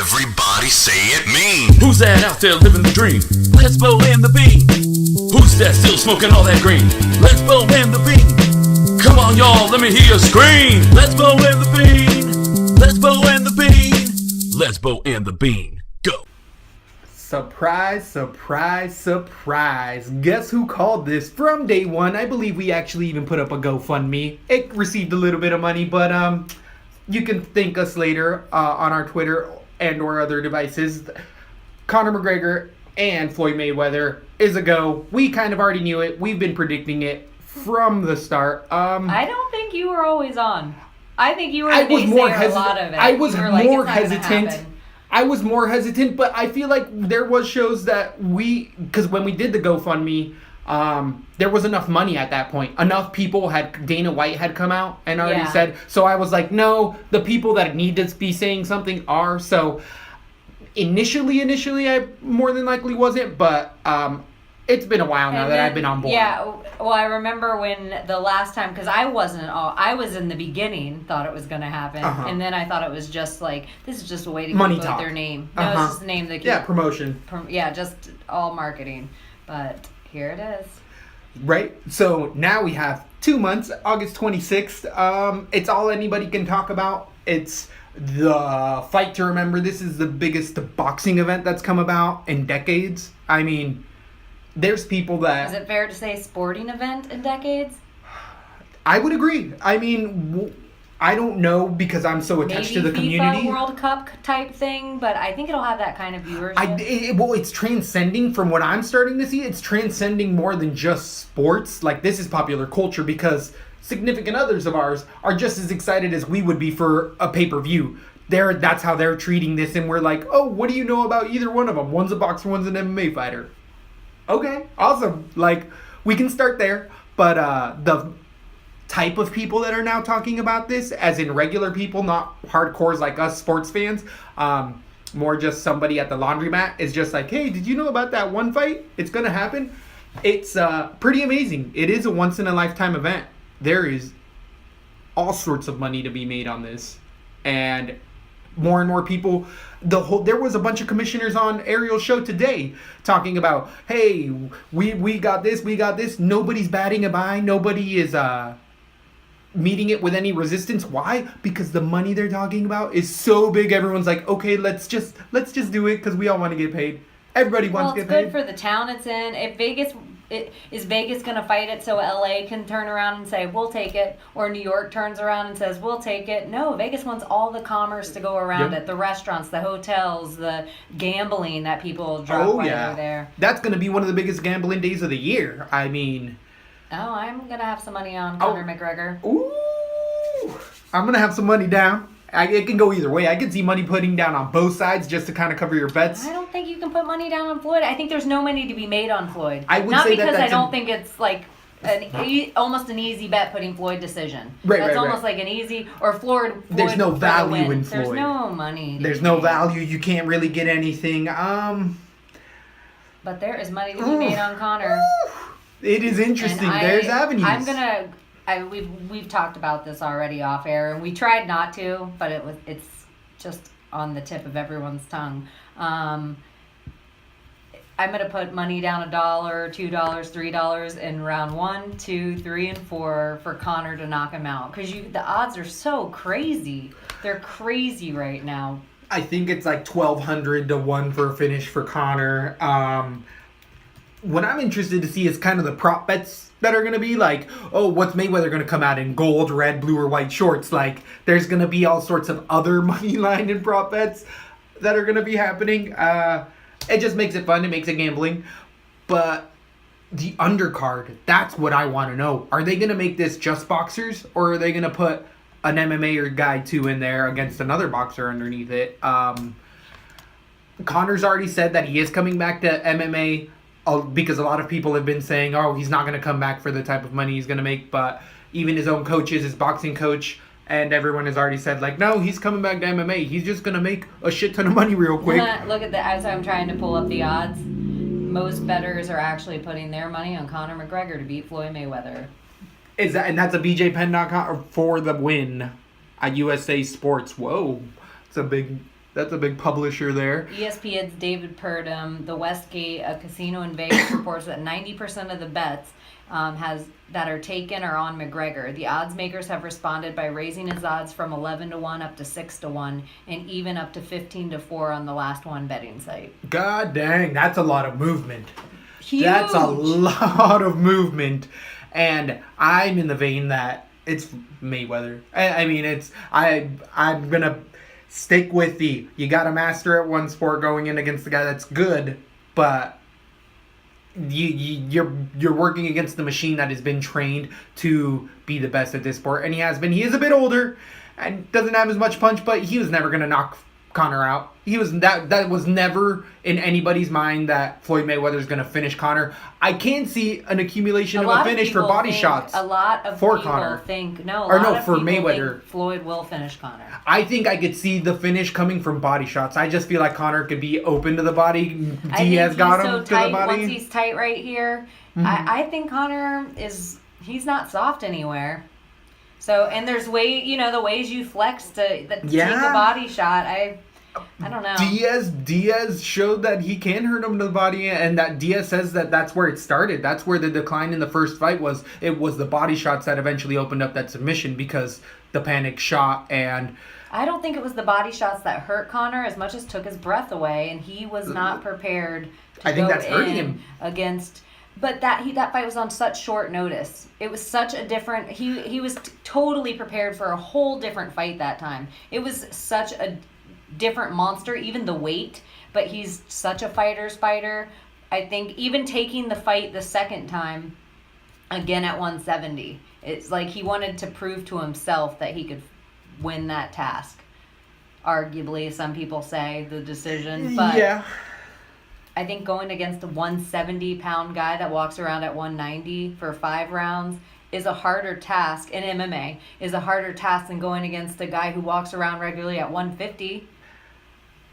Everybody say it mean. Who's that out there living the dream? Let's blow in the bean. Who's that still smoking all that green? Let's blow in the bean. Come on, y'all, let me hear you scream. Let's blow in the bean. Let's blow in the bean. Let's blow in the bean. Go. Surprise, surprise, surprise. Guess who called this from day one? I believe we actually even put up a GoFundMe. It received a little bit of money, but you can thank us later on our Twitter and or other devices. Conor McGregor and Floyd Mayweather is a go. We kind of already knew it. We've been predicting it from the start. I don't think you were always on. I think you were I was more a lot of it. I was more like, hesitant. I was more hesitant, but I feel like there was shows that because when we did the GoFundMe, there was enough money at that point. Enough people Dana White had come out and already said, so I was like, no, the people that need to be saying something are. So initially I more than likely wasn't, but it's been a while now that I've been on board. Yeah, well, I remember when the last time, because I was in the beginning, thought it was going to happen, and then I thought it was just like, this is just a way to money keep talk. Their name. No, it's just the name they keep. Yeah, promotion. Just all marketing. But here it is. Right? So now we have 2 months, August 26th. It's all anybody can talk about. It's the fight to remember. This is the biggest boxing event that's come about in decades. I mean, there's people that... Is it fair to say sporting event in decades? I would agree. I mean, I don't know because I'm so attached to the community. Maybe FIFA World Cup type thing, but I think it'll have that kind of viewership. Well, it's transcending from what I'm starting to see. It's transcending more than just sports. Like, this is popular culture because significant others of ours are just as excited as we would be for a pay-per-view. That's how they're treating this, and we're like, oh, what do you know about either one of them? One's a boxer, one's an MMA fighter. Okay, awesome. Like, we can start there, but the type of people that are now talking about this, as in regular people, not hardcores like us sports fans, more just somebody at the laundromat, is just like, hey, did you know about that one fight? It's going to happen. It's pretty amazing. It is a once-in-a-lifetime event. There is all sorts of money to be made on this, and more and more people. There was a bunch of commissioners on Ariel's show today talking about, hey, we got this. Nobody's batting an eye. Nobody is meeting it with any resistance. Why? Because the money they're talking about is so big. Everyone's like, okay, let's just do it because we all want to get paid. Everybody wants to get paid. Well, it's good for the town it's in. If is Vegas going to fight it so LA can turn around and say, we'll take it? Or New York turns around and says, we'll take it? No, Vegas wants all the commerce to go around it. The restaurants, the hotels, the gambling that people drop over there. That's going to be one of the biggest gambling days of the year. I mean... Oh, I'm going to have some money on Conor McGregor. Ooh! I'm going to have some money down. It can go either way. I can see money putting down on both sides just to kind of cover your bets. I don't think you can put money down on Floyd. I think there's no money to be made on Floyd. I would Not say because that's I don't think it's like almost an easy bet putting Floyd decision. That's almost like an easy or Floyd. There's no value in Floyd. There's no money. There's no value. You can't really get anything. But there is money to be made on Conor. It is interesting. There's avenues. I'm gonna. We've talked about this already off air, and we tried not to, but it's just on the tip of everyone's tongue. I'm gonna put money down $1, $2, $3 in round 1, 2, 3, and 4 for Conor to knock him out because the odds are so crazy. They're crazy right now. I think it's like 1,200 to 1 for a finish for Conor. What I'm interested to see is kind of the prop bets that are going to be like, oh, what's Mayweather going to come out in gold, red, blue, or white shorts? Like, there's going to be all sorts of other money line and prop bets that are going to be happening. It just makes it fun. It makes it gambling. But the undercard, that's what I want to know. Are they going to make this just boxers, or are they going to put an MMA guy too in there against another boxer underneath it? Conor's already said that he is coming back to MMA. Because a lot of people have been saying, oh, he's not going to come back for the type of money he's going to make. But even his own coaches, his boxing coach, and everyone has already said, like, no, he's coming back to MMA. He's just going to make a shit ton of money real quick. Look at that. As I'm trying to pull up the odds, most bettors are actually putting their money on Conor McGregor to beat Floyd Mayweather. And that's a BJPenn.com for the win at USA Sports. Whoa. It's a big That's a big publisher there. ESPN's David Purdom, the Westgate, a casino in Vegas, reports that 90% of the bets that are taken are on McGregor. The odds makers have responded by raising his odds from 11-1 up to 6-1, and even up to 15-4 on the last one betting site. God dang, that's a lot of movement. Huge. That's a lot of movement, and I'm in the vein that it's Mayweather. I mean, I'm gonna stick with you gotta master at one sport going in against the guy that's good, but you're working against the machine that has been trained to be the best at this sport, and he has been. He is a bit older and doesn't have as much punch, but he was never gonna knock Conor out. He was that was never in anybody's mind that Floyd Mayweather is going to finish Conor. I can see an accumulation of a finish for body shots. A lot of for people Conor. think for Mayweather. Think Floyd will finish Conor. I think I could see the finish coming from body shots. I just feel like Conor could be open to the body. Diaz got him to the body. Once he's tight right here, I think Conor he's not soft anywhere. So, and there's the ways you flex to take a body shot. I don't know. Diaz showed that he can hurt him to the body, and that Diaz says that's where it started. That's where the decline in the first fight was. It was the body shots that eventually opened up that submission because the panic shot. And I don't think it was the body shots that hurt Conor as much as took his breath away, and he was not prepared to I think that's hurting him against. But that fight was on such short notice. It was such a different. He was totally prepared for a whole different fight that time. It was such a different monster, even the weight. But he's such a fighter's fighter. I think even taking the fight the second time, again at 170, it's like he wanted to prove to himself that he could win that task. Arguably, some people say the decision, but yeah. I think going against a 170-pound guy that walks around at 190 for 5 rounds is a harder task, in MMA, is a harder task than going against a guy who walks around regularly at 150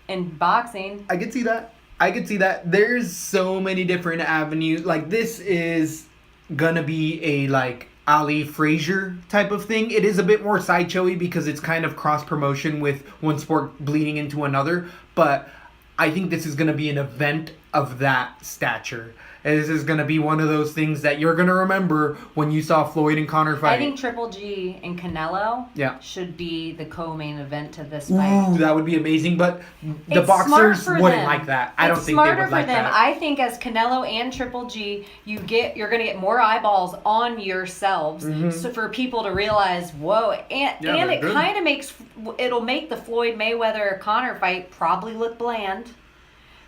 in boxing. I could see that. There's so many different avenues. Like, this is gonna be a, Ali Frazier type of thing. It is a bit more sideshowy because it's kind of cross-promotion with one sport bleeding into another, but I think this is going to be an event of that stature. This is going to be one of those things that you're going to remember when you saw Floyd and Conor fight. I think Triple G and Canelo should be the co-main event to this fight. Ooh, that would be amazing, but the boxers wouldn't like that. I don't think they would like that. I think as Canelo and Triple G, you're going to get more eyeballs on yourselves so for people to realize, whoa, and it kind of it'll make the Floyd Mayweather Conor fight probably look bland.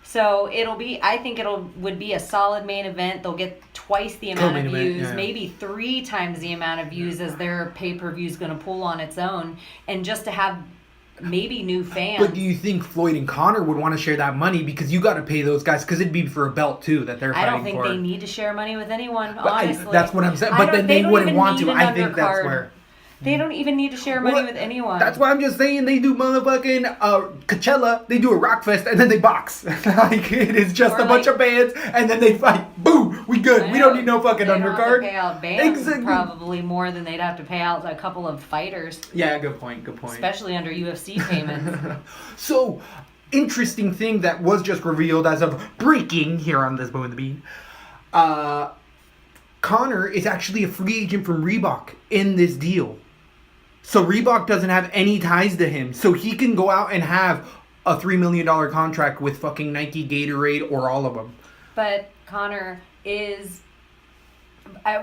So I think would be a solid main event. They'll get twice the amount of views, maybe 3 times the amount of views as their pay-per-view is going to pull on its own, and just to have maybe new fans. But do you think Floyd and Conor would want to share that money? Because you got to pay those guys, because it'd be for a belt too that they're fighting for. I don't think they need to share money with anyone, honestly. That's what I'm saying. But then they wouldn't want to. I think that's where. They don't even need to share money with anyone. That's why I'm just saying they do motherfucking Coachella, they do a rock fest, and then they box. It is just a bunch of bands, and then they fight. Boom, we good. We don't need no fucking undercard. They have to pay out bands probably more than they'd have to pay out a couple of fighters. Yeah, good point. Especially under UFC payments. So, interesting thing that was just revealed as of breaking here on this Bow and the Bean. Conor is actually a free agent from Reebok in this deal. So Reebok doesn't have any ties to him. So he can go out and have a $3 million contract with fucking Nike, Gatorade, or all of them. But Conor is...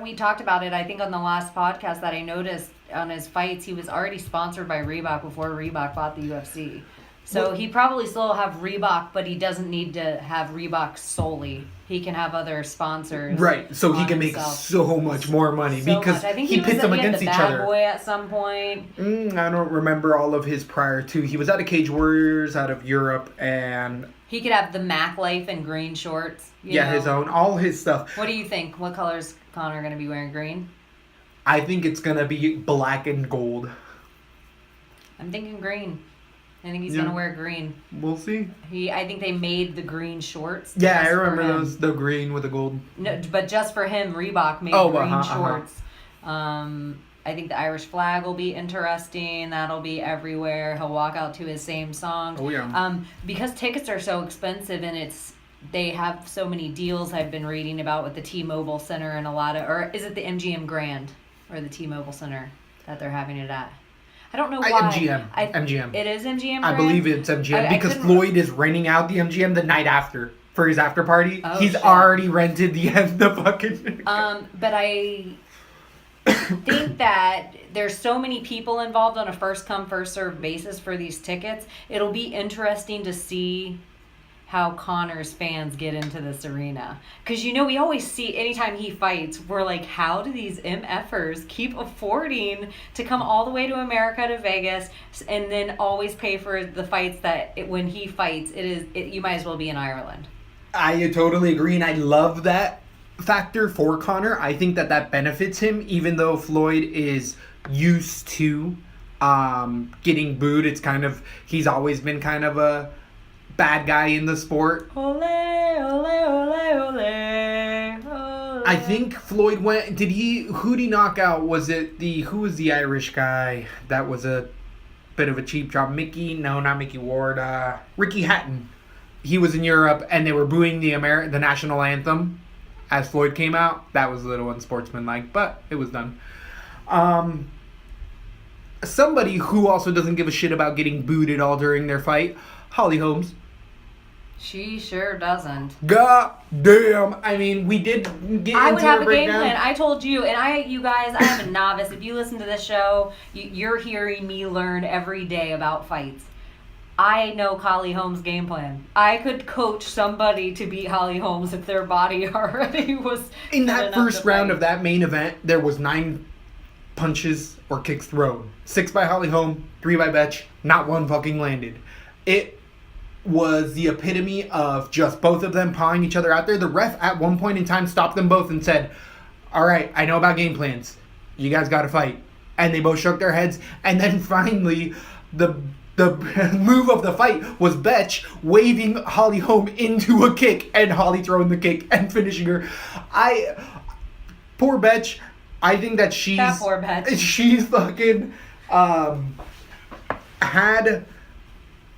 we talked about it, I think, on the last podcast that I noticed on his fights. He was already sponsored by Reebok before Reebok bought the UFC. So he probably still have Reebok, but he doesn't need to have Reebok solely. He can have other sponsors. Right, so he can make so much more money because I think he pits them against each other. Bad Boy at some point. I don't remember all of his prior to. He was out of Cage Warriors, out of Europe, and... He could have the Mac Life and green shorts. You know? His own, all his stuff. What do you think? What color is Conor going to be wearing? Green? I think it's going to be black and gold. I'm thinking green. I think he's going to wear green. We'll see. I think they made the green shorts. Yeah, I remember those, the green with the gold. No, but just for him, Reebok made green shorts. I I think the Irish flag will be interesting. That'll be everywhere. He'll walk out to his same song. Oh, yeah. Because tickets are so expensive and they have so many deals I've been reading about with the T-Mobile Center and or is it the MGM Grand or the T-Mobile Center that they're having it at? I don't know why. MGM. It is MGM Grand? I believe it's MGM because Floyd is renting out the MGM the night after for his after party. Oh, He's shit. already rented the fucking... But I think that there's so many people involved on a first come first served basis for these tickets. It'll be interesting to see how Conor's fans get into this arena, because we always see anytime he fights, we're like, how do these MFers keep affording to come all the way to America, to Vegas, and then always pay for the fights when he fights you might as well be in Ireland. I totally agree, and I love that factor for Conor. I think that benefits him, even though Floyd is used to getting booed. It's he's always been kind of a bad guy in the sport. Ole, ole, ole, ole, ole. I think Floyd went... who did he knock out? Who was the Irish guy that was a bit of a cheap job? Not Mickey Ward. Ricky Hatton. He was in Europe and they were booing the national anthem as Floyd came out. That was a little unsportsmanlike, but it was done. Somebody who also doesn't give a shit about getting booed at all during their fight, Holly Holmes. She sure doesn't. God damn. I mean, we did get I into would have a game breakdown. plan. I told you, and you guys, I am a novice. If you listen to this show, you're hearing me learn every day about fights. I know Holly Holmes' game plan. I could coach somebody to beat Holly Holmes if their body already was... In that first round of that main event, there was 9 punches or kicks thrown. 6 by Holly Holm, 3 by Bethe. Not one fucking landed. It was the epitome of just both of them pawing each other out there. The ref at one point in time stopped them both and said, all right, I know about game plans. You guys got to fight. And they both shook their heads. And then finally, the move of the fight was Bethe waving Holly Holm into a kick and Holly throwing the kick and finishing her. Poor Bethe. I think that That poor Bethe. she's fucking had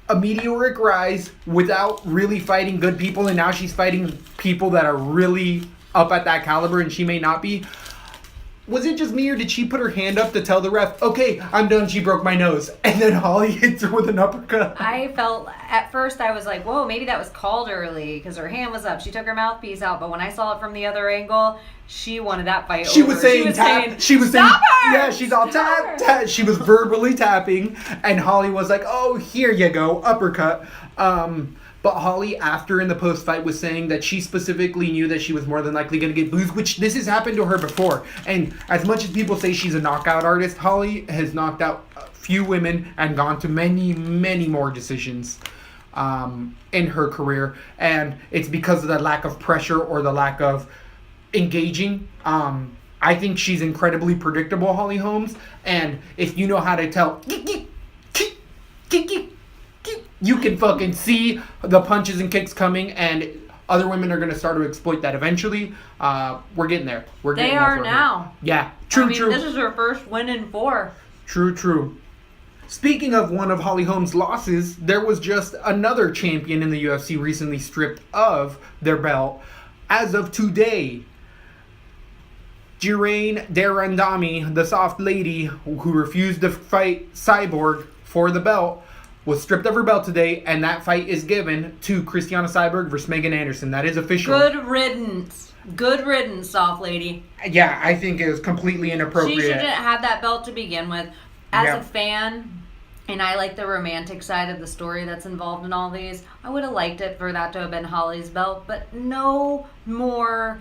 a meteoric rise without really fighting good people, and now she's fighting people that are really up at that caliber, and she may not be. Was it just me, or did she put her hand up to tell the ref, okay, I'm done, she broke my nose, and then Holly hits her with an uppercut? I felt, at first I was like, whoa, maybe that was called early, because her hand was up. She took her mouthpiece out, but when I saw it from the other angle, she wanted that fight over. She was saying tap. She was saying, stop her! yeah, she's all tap, tap. She was verbally tapping, and Holly was like, oh, here you go, uppercut. But Holly, after in the post-fight, was saying that she specifically knew that she was more than likely going to get bruised, which this has happened to her before. And as much as people say she's a knockout artist, Holly has knocked out a few women and gone to many, many more decisions in her career. And it's because of the lack of pressure or the lack of engaging. I think she's incredibly predictable, Holly Holmes. And if you know how to tell... you can fucking see the punches and kicks coming, and other women are going to start to exploit that eventually. We're getting there. They are now. Yeah. True. This is her first win in 4. True. Speaking of one of Holly Holmes' losses, there was just another champion in the UFC recently stripped of their belt. As of today, Geraint Darandami, the soft lady who refused to fight Cyborg for the belt, was stripped of her belt today, and that fight is given to Christiana Cyborg versus Megan Anderson. That is official. Good riddance. Good riddance, soft lady. Yeah, I think it was completely inappropriate. She shouldn't have that belt to begin with. As a fan, and I like the romantic side of the story that's involved in all these, I would have liked it for that to have been Holly's belt, but no more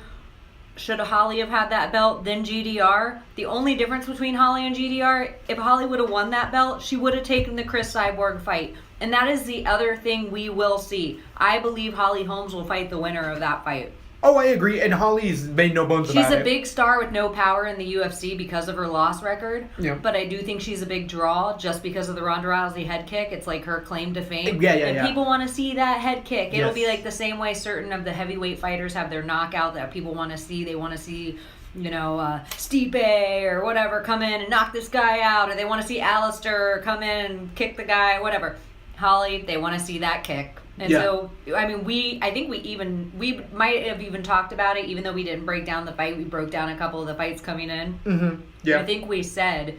should Holly have had that belt than GDR. The only difference between Holly and GDR, if Holly would have won that belt, she would have taken the Chris Cyborg fight. And that is the other thing we will see. I believe Holly Holmes will fight the winner of that fight. Oh, I agree. And Holly's made no bones about it. She's a big star with no power in the UFC because of her loss record. Yeah. But I do think she's a big draw just because of the Ronda Rousey head kick. It's like her claim to fame. Yeah. People want to see that head kick. It'll Yes. be like the same way certain of the heavyweight fighters have their knockout that people want to see. They want to see Stipe or whatever come in and knock this guy out, or they want to see Alistair come in and kick the guy, whatever. Holly, they want to see that kick. And so, I mean, I think we might have even talked about it, even though we didn't break down the fight. We broke down a couple of the fights coming in. Mm-hmm. Yeah. I think we said,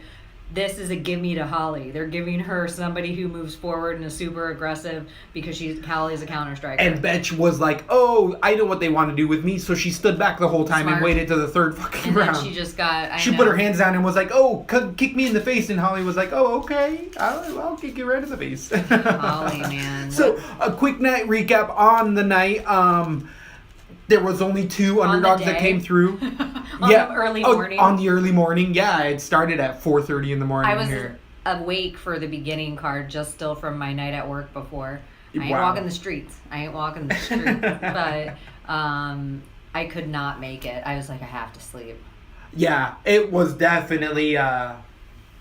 this is a gimme to Holly. They're giving her somebody who moves forward and is super aggressive because Holly's a counter striker. And Bethe was like, "Oh, I know what they want to do with me," so she stood back the whole time and waited to the third fucking round. Then she just got. She put her hands down and was like, "Oh, kick me in the face," and Holly was like, "Oh, okay, I'll kick you right in the face." Holly, man. So a quick night recap on the night. There was only 2 underdogs that came through. The early morning. On the early morning, yeah. It started at 4:30 in the morning. I was here. awake for the beginning card, just still from my night at work before. I ain't Wow. walking the streets. But I could not make it. I was like, I have to sleep. Yeah, it was definitely a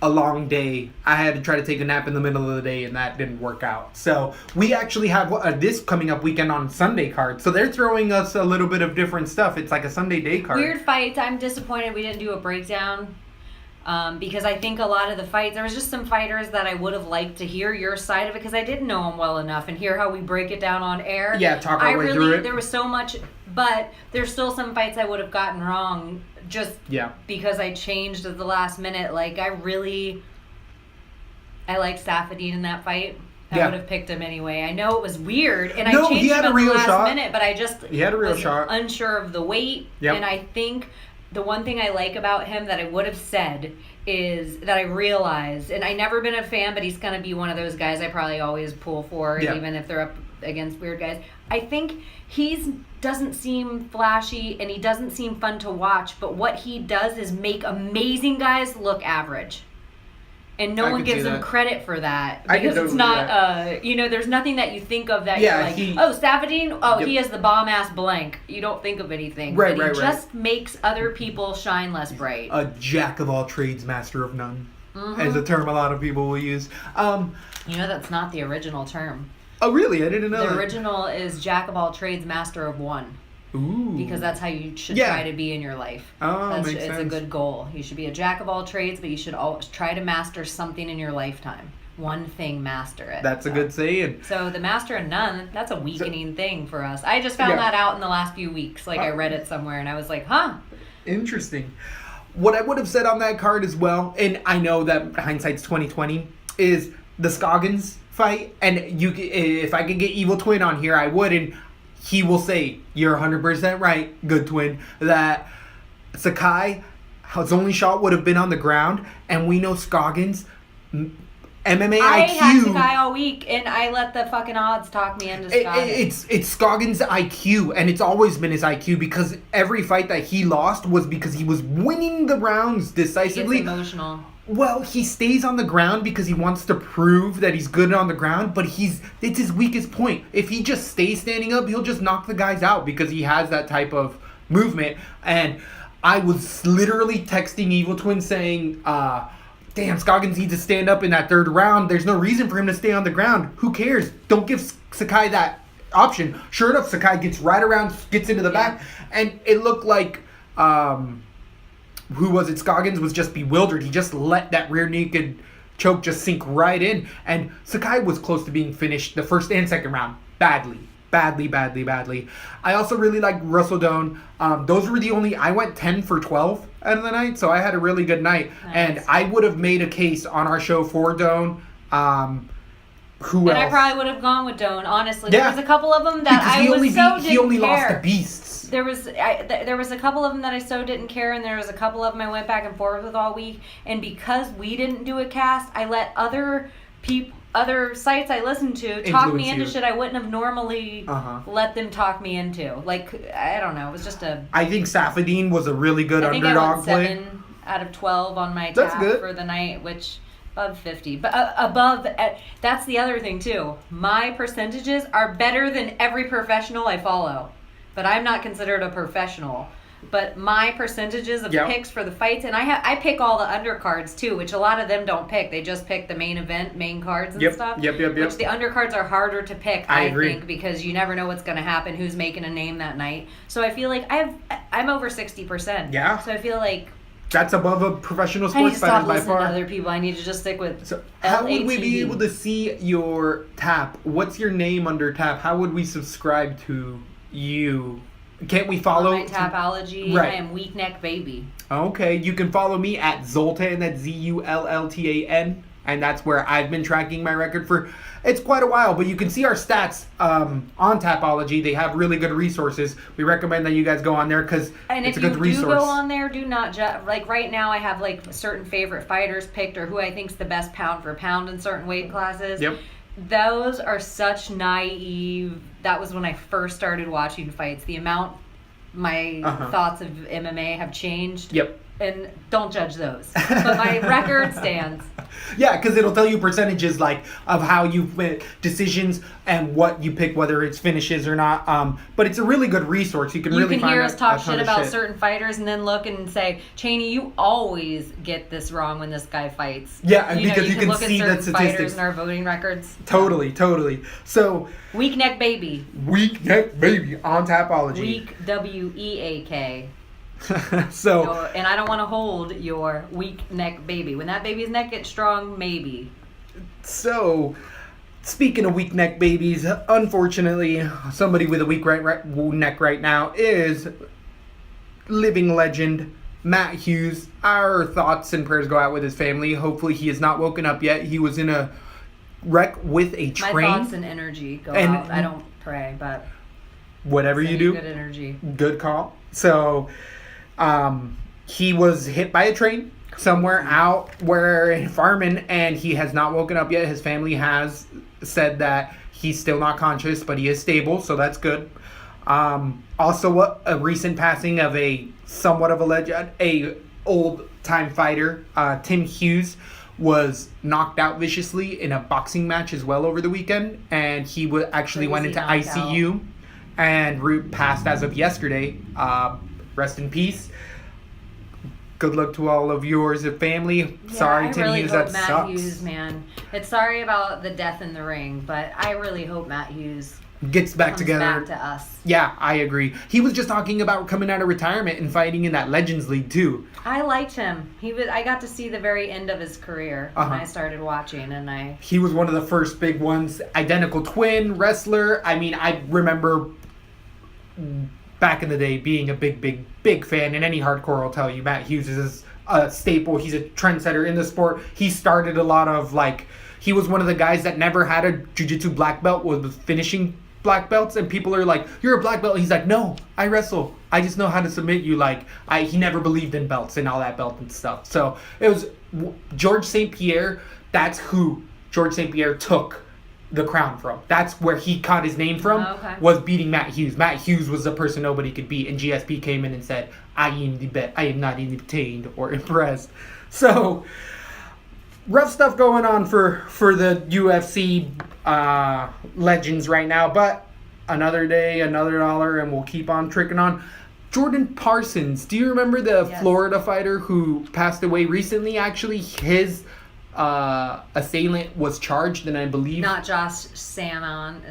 long day. I had to try to take a nap in the middle of the day, and that didn't work out. So we actually have this coming up weekend on Sunday card. So they're throwing us a little bit of different stuff. It's like a Sunday day card. Weird fights. I'm disappointed we didn't do a breakdown. Because I think a lot of the fights, there was just some fighters that I would have liked to hear your side of it, because I didn't know them well enough, and hear how we break it down on air. Yeah, talk our way through it. There was so much, but there's still some fights I would have gotten wrong just because I changed at the last minute. Like, I liked Safadine in that fight. I would have picked him anyway. I know it was weird, and I changed him at the last minute, but I just was unsure of the weight. Yep. And I think the one thing I like about him that I would have said is that I realized, and I've never been a fan, but he's going to be one of those guys I probably always pull for, even if they're up against weird guys. I think he doesn't seem flashy, and he doesn't seem fun to watch, but what he does is make amazing guys look average. And no one gives him credit for that, because it's not, there's nothing that you think of that you're like, Safadine, he has the bomb-ass blank. You don't think of anything. Right, but he just makes other people shine less bright. A jack of all trades, master of none, is a term a lot of people will use. That's not the original term. Oh, really? I didn't know The original is jack of all trades, master of one. Ooh. Because that's how you should try to be in your life. Oh, makes sense. It's a good goal. You should be a jack of all trades, but you should always try to master something in your lifetime. One thing, master it. That's a good saying. So the master of none, that's a weakening thing for us. I just found that out in the last few weeks. Like, I read it somewhere, and I was like, huh. Interesting. What I would have said on that card as well, and I know that hindsight's 20/20, is the Scoggins fight. And if I could get Evil Twin on here, I would, and he will say, you're 100% right, good twin, that Sakai, his only shot would have been on the ground, and we know Scoggins, MMA IQ. I had Sakai all week, and I let the fucking odds talk me into Scoggins. It's Scoggins' IQ, and it's always been his IQ, because every fight that he lost was because he was winning the rounds decisively. He gets emotional. Well, he stays on the ground because he wants to prove that he's good on the ground, but it's his weakest point. If he just stays standing up, he'll just knock the guys out because he has that type of movement. And I was literally texting Evil Twin saying, damn, Scoggins needs to stand up in that third round. There's no reason for him to stay on the ground. Who cares? Don't give Sakai that option. Sure enough, Sakai gets right around, gets into the back, and it looked like... who was it? Scoggins was just bewildered. He just let that rear naked choke just sink right in. And Sakai was close to being finished the first and second round. Badly. I also really liked Russell Doan. Those were the only... I went 10 for 12 out of the night, so I had a really good night. Nice. And I would have made a case on our show for Doan. Who else? I probably would have gone with Doan, honestly. There was a couple of them that he only lost the beasts. There was a couple of them that I so didn't care, and there was a couple of them I went back and forth with all week. And because we didn't do a cast, I let other sites I listened to talk me into shit I wouldn't have normally let them talk me into. Like, I don't know. It was just a... I think Safadine was a really good underdog play. I think I went 7 out of 12 on my tab for the night, which... above 50. But that's the other thing, too. My percentages are better than every professional I follow. But I'm not considered a professional. But my percentages of Yep. picks for the fights, and I pick all the undercards too, which a lot of them don't pick. They just pick the main event, main cards and stuff. Yep. Which the undercards are harder to pick, I I agree. think, because you never know what's going to happen, who's making a name that night. So I feel like I'm over 60%. Yeah. So I feel like That's above a professional I need to sports stop fighter by listening to far. other people. I need to just stick with So how would we be LATB. able to see your tap? What's your name under tap? How would we subscribe to you? Can't we follow? my Tapology? Right. I am Weak Neck Baby. Okay, you can follow me at Zoltan, that's ZULLTAN, and that's where I've been tracking my record for, it's quite a while, but you can see our stats on Tapology. They have really good resources. We recommend that you guys go on there because And it's if a you good do resource. go on there, do not like right now. I have like certain favorite fighters picked, or who I think's the best pound for pound in certain weight classes. Yep. Those are such naive. That was when I first started watching fights. The amount my thoughts of MMA have changed. Yep. And don't judge those. But my record stands. Yeah, because it'll tell you percentages like of how you've made decisions and what you pick, whether it's finishes or not. But it's a really good resource. You can You really can find hear a us talk ton shit of about certain fighters and then look and say, Cheney, you always get this wrong when this guy fights. Yeah, and because you can look see at the certain fighters statistics. in our voting records. Totally. So, Weak Neck Baby. Weak Neck Baby on Tapology. Weak WEAK. So, And I don't want to hold your weak neck baby. When that baby's neck gets strong, maybe. So, speaking of weak neck babies, unfortunately, somebody with a weak neck right now is living legend Matt Hughes. Our thoughts and prayers go out with his family. Hopefully, he has not woken up yet. He was in a wreck with a My train. thoughts and energy go And- out. I don't pray, but Whatever you sending do, good energy. good call. So, he was hit by a train somewhere out where in farming, and he has not woken up yet. His family has said that he's still not conscious, but he is stable, so that's good. Also, a recent passing of a somewhat of a legend, a old time fighter, Tim Hughes, was knocked out viciously in a boxing match as well over the weekend, and he actually went Crazy into knockout. ICU and passed as of yesterday. Rest in peace. Good luck to all of yours and family. Sorry, I Tim really Hughes, hope that Matt sucks. Hughes, man. It's sorry about the death in the ring, but I really hope Matt Hughes Gets back comes together. back to us. Yeah, I agree. He was just talking about coming out of retirement and fighting in that Legends League too. I liked him. I got to see the very end of his career when I started watching, and He was one of the first big ones. Identical twin wrestler. I mean, I remember back in the day being a big fan, and any hardcore will tell you Matt Hughes is a staple. He's a trendsetter in the sport. He started a lot of he was one of the guys that never had a jiu-jitsu black belt, was finishing black belts, and people are like, you're a black belt. He's like, no, I wrestle. I just know how to submit you. He never believed in belts and all that belt and stuff. So it was George St. Pierre. That's who George St. Pierre took the crown from. That's where he caught his name from, was beating Matt Hughes. Matt Hughes was the person nobody could beat, and GSP came in and said, I am not entertained or impressed. So, rough stuff going on for the UFC legends right now, but another day, another dollar, and we'll keep on tricking on. Jordan Parsons, do you remember the Florida fighter who passed away recently? Actually, his assailant was charged, and I believe not Josh Salmon.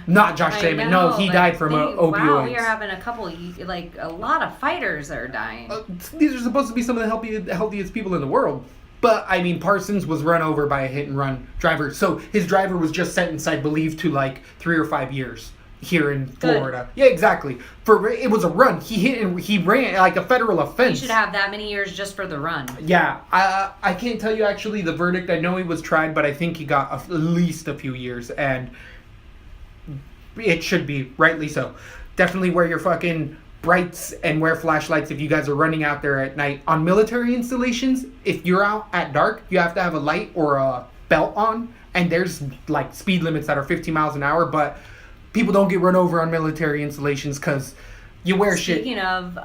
Not Josh I Salmon. know, No, he but died from opioids. Wow, we are having a lot of fighters that are dying. These are supposed to be some of the healthiest people in the world. But, I mean, Parsons was run over by a hit-and-run driver. So, his driver was just sentenced, I believe, to 3 or 5 years here in Florida. Yeah, exactly. It was a run. He ran a federal offense. He should have that many years just for the run. Yeah. I can't tell you, actually, the verdict. I know he was tried, but I think he got at least a few years. And it should be, rightly so. Definitely wear your fucking brights and wear flashlights if you guys are running out there at night. On military installations, if you're out at dark, you have to have a light or a belt on, and there's speed limits that are 50 miles an hour, but people don't get run over on military installations because you wear shit. Speaking of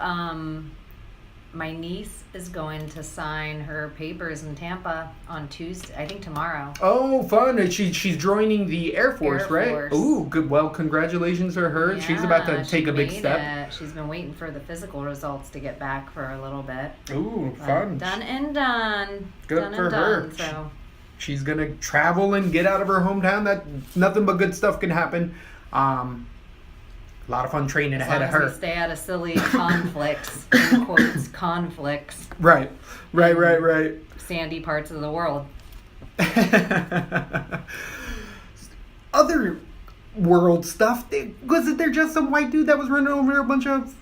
my niece is going to sign her papers in Tampa on Tuesday. I think tomorrow. Oh, fun! She's joining the Air Force, right? Force. Ooh, good. Well, congratulations to her. She's about to take a big step. She's been waiting for the physical results to get back for a little bit. Ooh, But fun! done and done. Good done for and her. Done, so. She's gonna travel and get out of her hometown. That nothing but good stuff can happen. A lot of fun training ahead of her. We stay out of silly conflicts, in quotes, conflicts. Right. Sandy parts of the world. Other world stuff. Wasn't there just some white dude that was running over a bunch of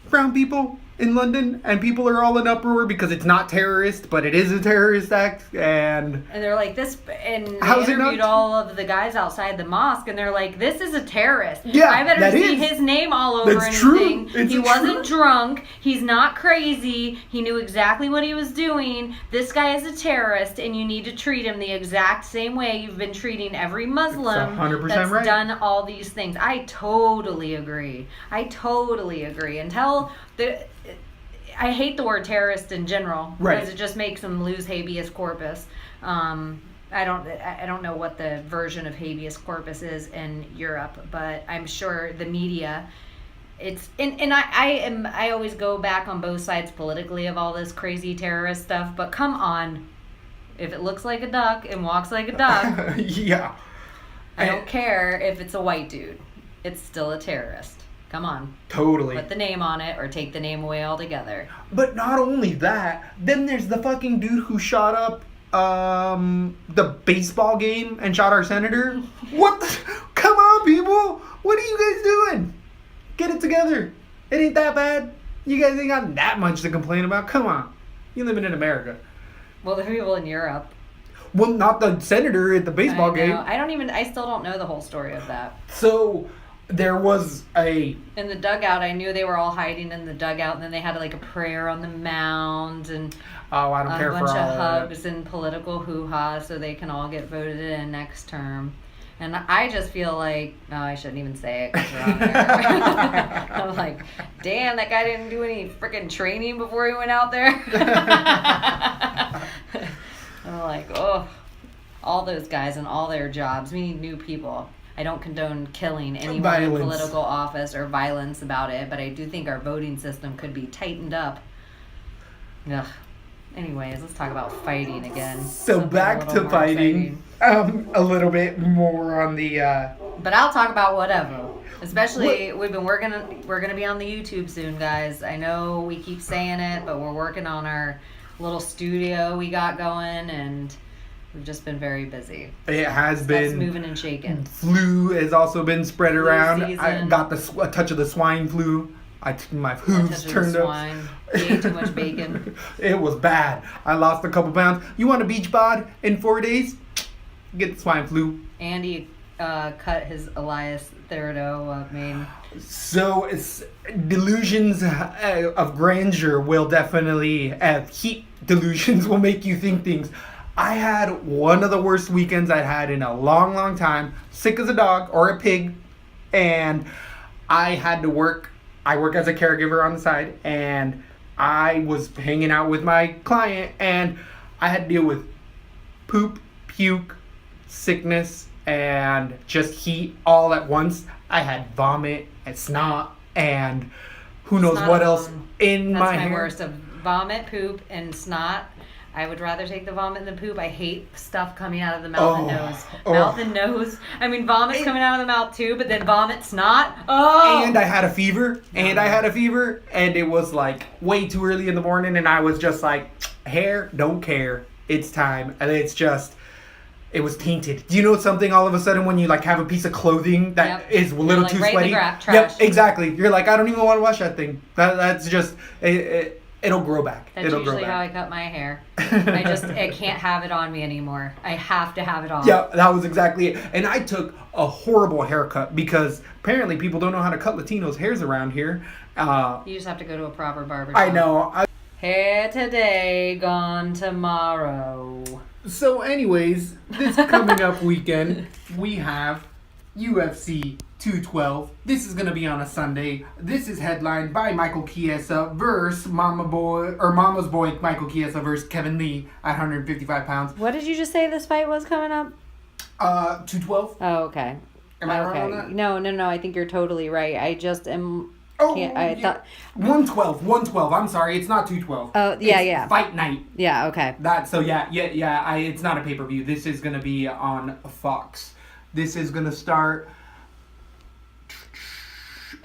brown people in London, and people are all in uproar because it's not terrorist, but it is a terrorist act, and they're like this, and they how's it interviewed not? all of the guys outside the mosque, and they're like, this is a terrorist. Yeah, I better that see is. his name all over That's true. anything. It's He wasn't true. drunk. He's not crazy. He knew exactly what he was doing. This guy is a terrorist, and you need to treat him the exact same way you've been treating every Muslim It's 100% that's right. done all these things. I totally agree. Until I hate the word terrorist in general, Right. because it just makes them lose habeas corpus. I don't know what the version of habeas corpus is in Europe, but I'm sure the media, I always go back on both sides politically of all this crazy terrorist stuff, but come on, if it looks like a duck and walks like a duck, Yeah. I don't care if it's a white dude, it's still a terrorist. Come on. Totally. Put the name on it or take the name away altogether. But not only that, then there's the fucking dude who shot up the baseball game and shot our senator. What the? Come on, people. What are you guys doing? Get it together. It ain't that bad. You guys ain't got that much to complain about. Come on. You're living in America. Well, the people in Europe. Well, not the senator at the baseball game. I still don't know the whole story of that. So there was In the dugout, I knew they were all hiding in the dugout, and then they had like a prayer on the mound, and I don't care a for bunch all of of hugs and political hoo-ha so they can all get voted in next term. And I just feel like, no, I shouldn't even say it because we're on there. I'm like, damn, that guy didn't do any freaking training before he went out there. I'm like, oh, all those guys and all their jobs. We need new people. I don't condone killing anyone in political office or violence about it, but I do think our voting system could be tightened up. Ugh. Anyways, let's talk about fighting again. So Something back a little to more fighting. exciting. A little bit more on the. But I'll talk about whatever. Especially, we're gonna be on the YouTube soon, guys. I know we keep saying it, but we're working on our little studio we got going, and we've just been very busy. It has That's been moving and shaking. Flu has also been spread around. I season. got a touch of the swine flu. My hooves turned up. Swine. You ate too much bacon. It was bad. I lost a couple pounds. You want a beach bod in 4 days? Get the swine flu. Andy cut his Elias Theodo mane. So it's delusions of grandeur will definitely heat delusions will make you think things. I had one of the worst weekends I'd had in a long, long time. Sick as a dog or a pig, and I had to work. I work as a caregiver on the side, and I was hanging out with my client, and I had to deal with poop, puke, sickness, and just heat all at once. I had vomit and snot and who knows Snot what else alone. in That's my my hair. worst of vomit, poop, and snot. I would rather take the vomit than the poop. I hate stuff coming out of the mouth and nose. Mouth and nose. I mean, vomit's coming out of the mouth too, but then vomit, snot. Oh! And I had a fever, and it was like way too early in the morning, and I was just like, hair, don't care. It's time. And it's just, it was tainted. Do you know something all of a sudden when you like have a piece of clothing that is a little like too right in the sweaty? trash. Yep, exactly. You're like, I don't even want to wash that thing. That's just, it'll grow back. That's It'll usually grow how I back. cut my hair. I can't have it on me anymore. I have to have it on. Yeah, that was exactly it. And I took a horrible haircut because apparently people don't know how to cut Latinos' hairs around here. You just have to go to a proper barbershop. I know. Hair today, gone tomorrow. So anyways, this coming up weekend, we have UFC 212. This is going to be on a Sunday. This is headlined by Michael Chiesa versus Mama's boy Michael Chiesa versus Kevin Lee at 155 pounds. What did you just say this fight was coming up? 212. Oh, okay. Am I wrong on that? No. I think you're totally right. I just am. Oh, I thought 112. I'm sorry, it's not 212. Oh, yeah, It's yeah. Fight night. Yeah. Okay. It's not a pay-per-view. This is gonna be on Fox. This is gonna start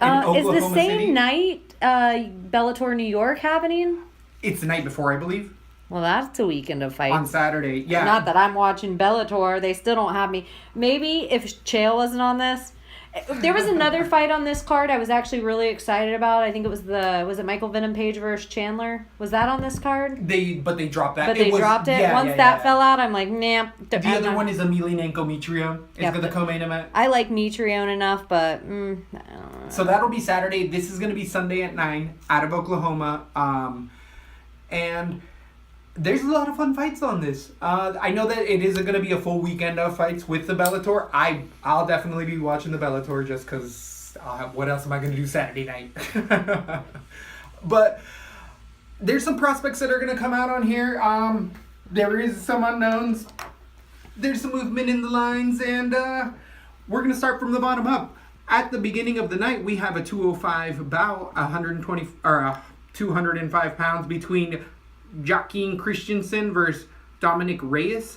in Is Oklahoma the same City. night Bellator New York happening? It's the night before, I believe, Well, that's a weekend of fights. on Saturday. Yeah. Not that I'm watching Bellator. They still don't have me. Maybe if Chael wasn't on this. There was another fight on this card I was actually really excited about. I think it was it Michael Venom Page versus Chandler? Was that on this card? They dropped that. But they dropped it. Once that fell out, I'm like, nah. The other one is Emelianenko Mitrione. It's Yeah, the co-main event. I like Mitrione enough, but I don't know. So that'll be Saturday. This is going to be Sunday at 9 out of Oklahoma. And there's a lot of fun fights on this. I know that it isn't going to be a full weekend of fights with the Bellator. I'll definitely be watching the Bellator just because what else am I going to do Saturday night? But there's some prospects that are going to come out on here. There is some unknowns. There's some movement in the lines, and we're going to start from the bottom up. At the beginning of the night, we have a 205 bout, 205 pounds between Joaquin Christensen versus Dominic Reyes.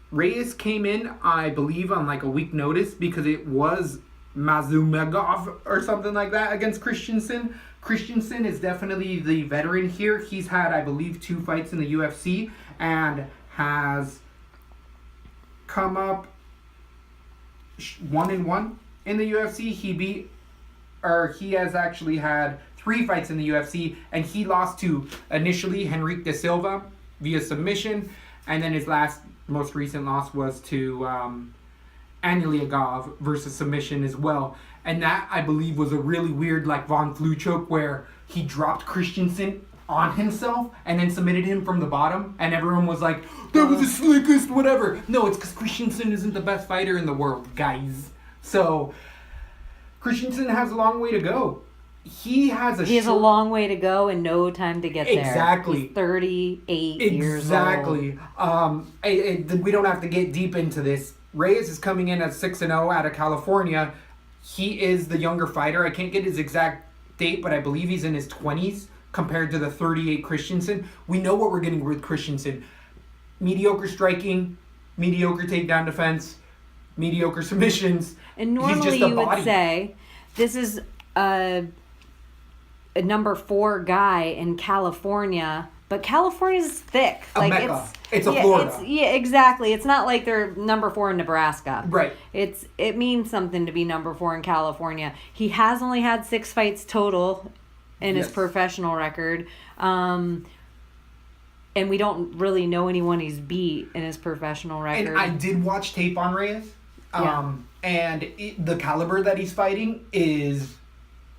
Reyes came in, I believe, on like a week notice because it was Mazumagov or something like that against Christensen. Christensen is definitely the veteran here. He's had, I believe, 2 fights in the UFC and has come up 1-1 in the UFC. He has actually had 3 fights in the UFC, and he lost to initially Henrique Da Silva via submission, and then his most recent loss was to Anyaliagov versus submission as well. And that, I believe, was a really weird, like, Von Flue choke where he dropped Christensen on himself and then submitted him from the bottom, and everyone was like, that was the slickest, whatever. No, it's because Christensen isn't the best fighter in the world, guys. So, Christensen has a long way to go. He has a long way to go and no time to get there. Exactly. He's 38 years old. Exactly. We don't have to get deep into this. Reyes is coming in at 6-0 out of California. He is the younger fighter. I can't get his exact date, but I believe he's in his 20s compared to the 38 Christensen. We know what we're getting with Christensen. Mediocre striking, mediocre takedown defense, mediocre submissions. And normally you would say this is a number 4 guy in California, but California's thick. A like Mecca. It's a Florida. Exactly. It's not like they're number 4 in Nebraska. Right. It means something to be number 4 in California. He has only had 6 fights total in his professional record. And we don't really know anyone he's beat in his professional record. And I did watch tape on Reyes. And the caliber that he's fighting is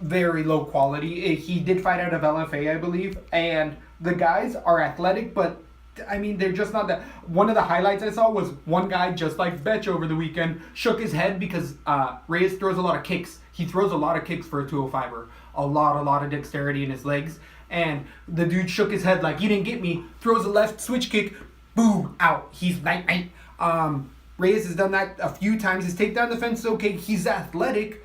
very low quality. He did fight out of LFA, I believe. And the guys are athletic, but I mean, they're just not that. One of the highlights I saw was one guy, just like Bethe over the weekend, shook his head because Reyes throws a lot of kicks. He throws a lot of kicks for a 205er. A lot of dexterity in his legs. And the dude shook his head like, you didn't get me. Throws a left switch kick. Boom. Out. He's night. Reyes has done that a few times. His takedown defense is okay. He's athletic.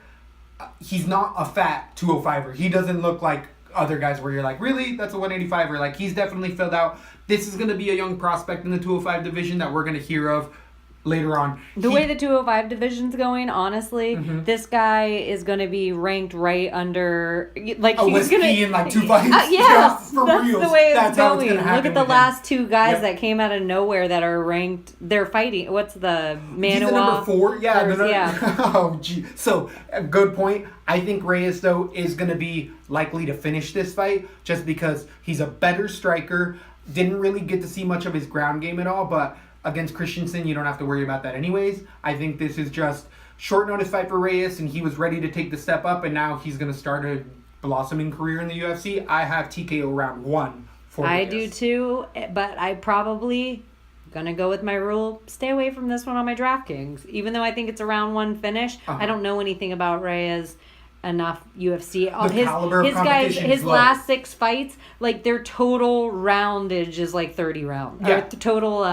He's not a fat 205er. He doesn't look like other guys where you're like, really? That's a 185er. Like, he's definitely filled out. This is going to be a young prospect in the 205 division that we're going to hear of later on. The way the 205 division's going, honestly, this guy is going to be ranked right under, like, he's going to in like 2 fights. Yes, for that's reals. the way it's That's how going. it's gonna happen Look at the with last him. 2 guys that came out of nowhere that are ranked. They're fighting. What's the Manoa? He's the number 4. Yeah. Oh, gee. So, a good point. I think Reyes, though, is going to be likely to finish this fight just because he's a better striker. Didn't really get to see much of his ground game at all, but against Christensen, you don't have to worry about that anyways. I think this is just short notice fight for Reyes, and he was ready to take the step up, and now he's going to start a blossoming career in the UFC. I have TKO round 1 for Reyes. I do too, but I probably gonna go with my rule. Stay away from this one on my DraftKings. Even though I think it's a round 1 finish, I don't know anything about Reyes enough UFC. Caliber of His guys, competition is his low. last 6 fights, like their total roundage is like 30 rounds. Yeah. Or total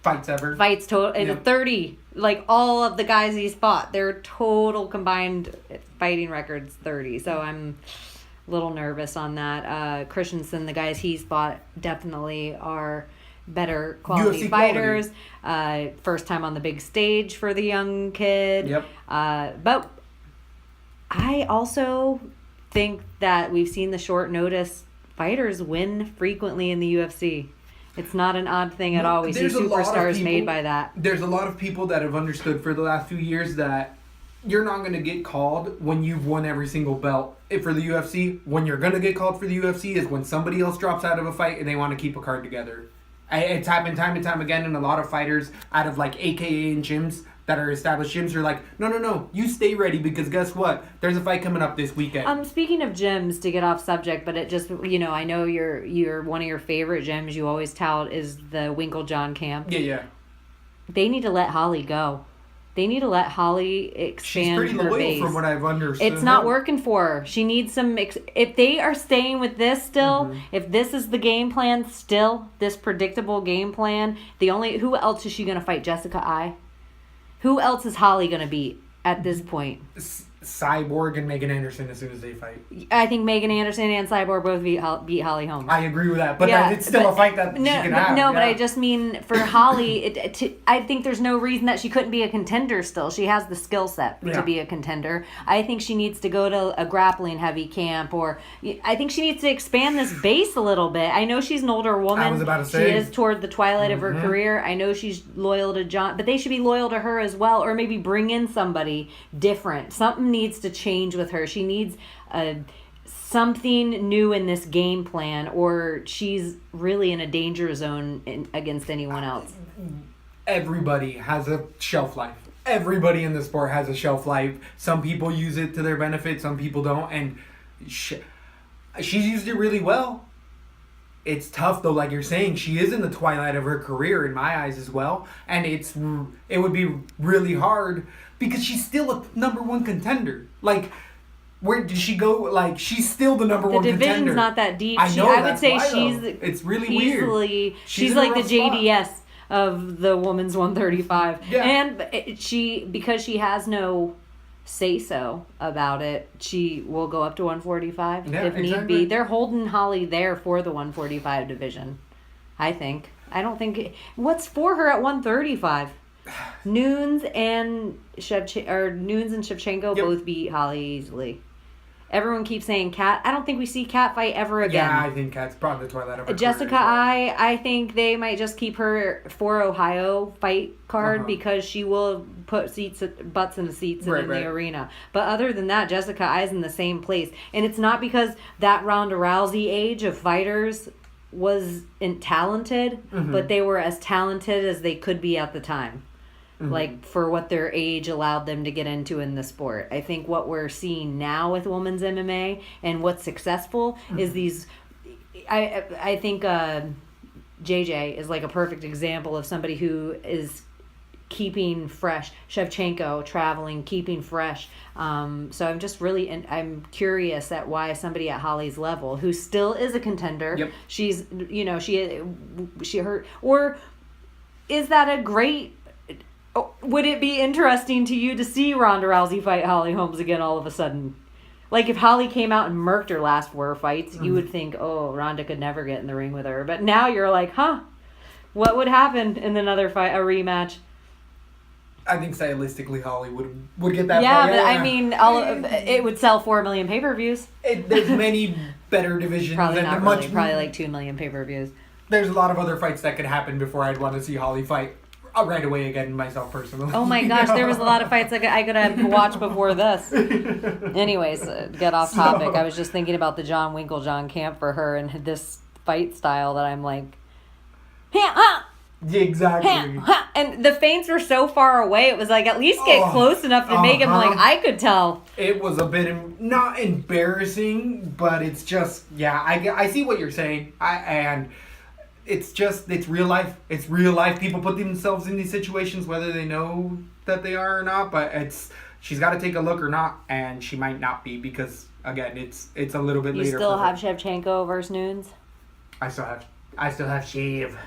Fights ever. fights total Yeah. 30. Like all of the guys he's fought, their total combined fighting records 30. So I'm a little nervous on that. Christensen, the guys he's fought definitely are better quality UFC fighters. First time on the big stage for the young kid. Yep. But I also think that we've seen the short notice fighters win frequently in the UFC. It's not an odd thing at all. We see There's a lot of superstars people- made by that. There's a lot of people that have understood for the last few years that you're not going to get called when you've won every single belt. For the UFC, when you're going to get called for the UFC is when somebody else drops out of a fight and they want to keep a card together. It's happened time and time again, and a lot of fighters out of like AKA and gyms that are established gyms are like, no, you stay ready because guess what? There's a fight coming up this weekend. Speaking of gyms, to get off subject, but it just, I know you're one of your favorite gyms you always tout is the Winklejohn camp. Yeah. They need to let Holly go. They need to let Holly She's expand pretty her loyal base. from what I've understood. It's not working for her. She needs some... if they are staying with this still, if this is the game plan still, this predictable game plan, who else is she going to fight? Jessica I? Who else is Holly going to beat at this point? Cyborg and Megan Anderson as soon as they fight. I think Megan Anderson and Cyborg both beat Holly Holm. I agree with that, but it's still a fight that she can have. No, but I just mean for Holly, I think there's no reason that she couldn't be a contender still. She has the skill set to be a contender. I think she needs to go to a grappling heavy camp, or I think she needs to expand this base a little bit. I know she's an older woman. I was about to say. She is toward the twilight of her career. I know she's loyal to John, but they should be loyal to her as well, or maybe bring in somebody different. Something needs to change with her. She needs something new in this game plan, or she's really in a danger zone against anyone else. Everybody has a shelf life. Everybody in the sport has a shelf life. Some people use it to their benefit, some people don't, and she's used it really well. It's tough though, like you're saying, she is in the twilight of her career in my eyes as well, and it would be really hard because she's still a number 1 contender. Like, where did she go? Like, she's still the number 1 contender. The division's not that deep. I know. I would say she's it's really easily weird. She's in a like the rough spot. JDS of the women's 135. Yeah. And because she has no say so about it, she will go up to 145 if need be. They're holding Holly there for the 145 division, I think. I don't think what's for her at 135. Nunes and Shevchenko both beat Holly easily. Everyone keeps saying Kat. I don't think we see Kat fight ever again. Yeah, I think Kat's probably the twilight of her Jessica career as well. I think they might just keep her for Ohio fight card because she will put butts in the seats in the arena. But other than that, Jessica I's in the same place. And it's not because that Ronda Rousey age of fighters was talented, but they were as talented as they could be at the time. Like, for what their age allowed them to get into in the sport. I think what we're seeing now with women's MMA and what's successful is these... I think JJ is like a perfect example of somebody who is keeping fresh. Shevchenko traveling, keeping fresh. So I'm just really... I'm curious at why somebody at Holly's level, who still is a contender, she's... she hurt... Or is that a great... Would it be interesting to you to see Ronda Rousey fight Holly Holmes again all of a sudden? Like, if Holly came out and murked her last 4 fights, you would think, oh, Ronda could never get in the ring with her. But now you're like, what would happen in another fight, a rematch? I think stylistically Holly would get that Yeah, fight. but I mean, it would sell 4 million pay-per-views. There's many better divisions. Probably and not really. Probably like 2 million pay-per-views. There's a lot of other fights that could happen before I'd want to see Holly fight. Right away again, myself personally. Oh my gosh, there was a lot of fights I could have watched before this. Anyways, get off topic. I was just thinking about the John Winklejohn camp for her and this fight style that I'm like, Yeah, exactly. and the feints were so far away. It was like, at least get close enough to make him like, I could tell. It was a bit not embarrassing, but it's just I see what you're saying. And it's real life. It's real life. People put themselves in these situations, whether they know that they are or not. But she's got to take a look or not, and she might not be because again, it's a little bit later. You still have Shevchenko versus Nunes? I still have Shave.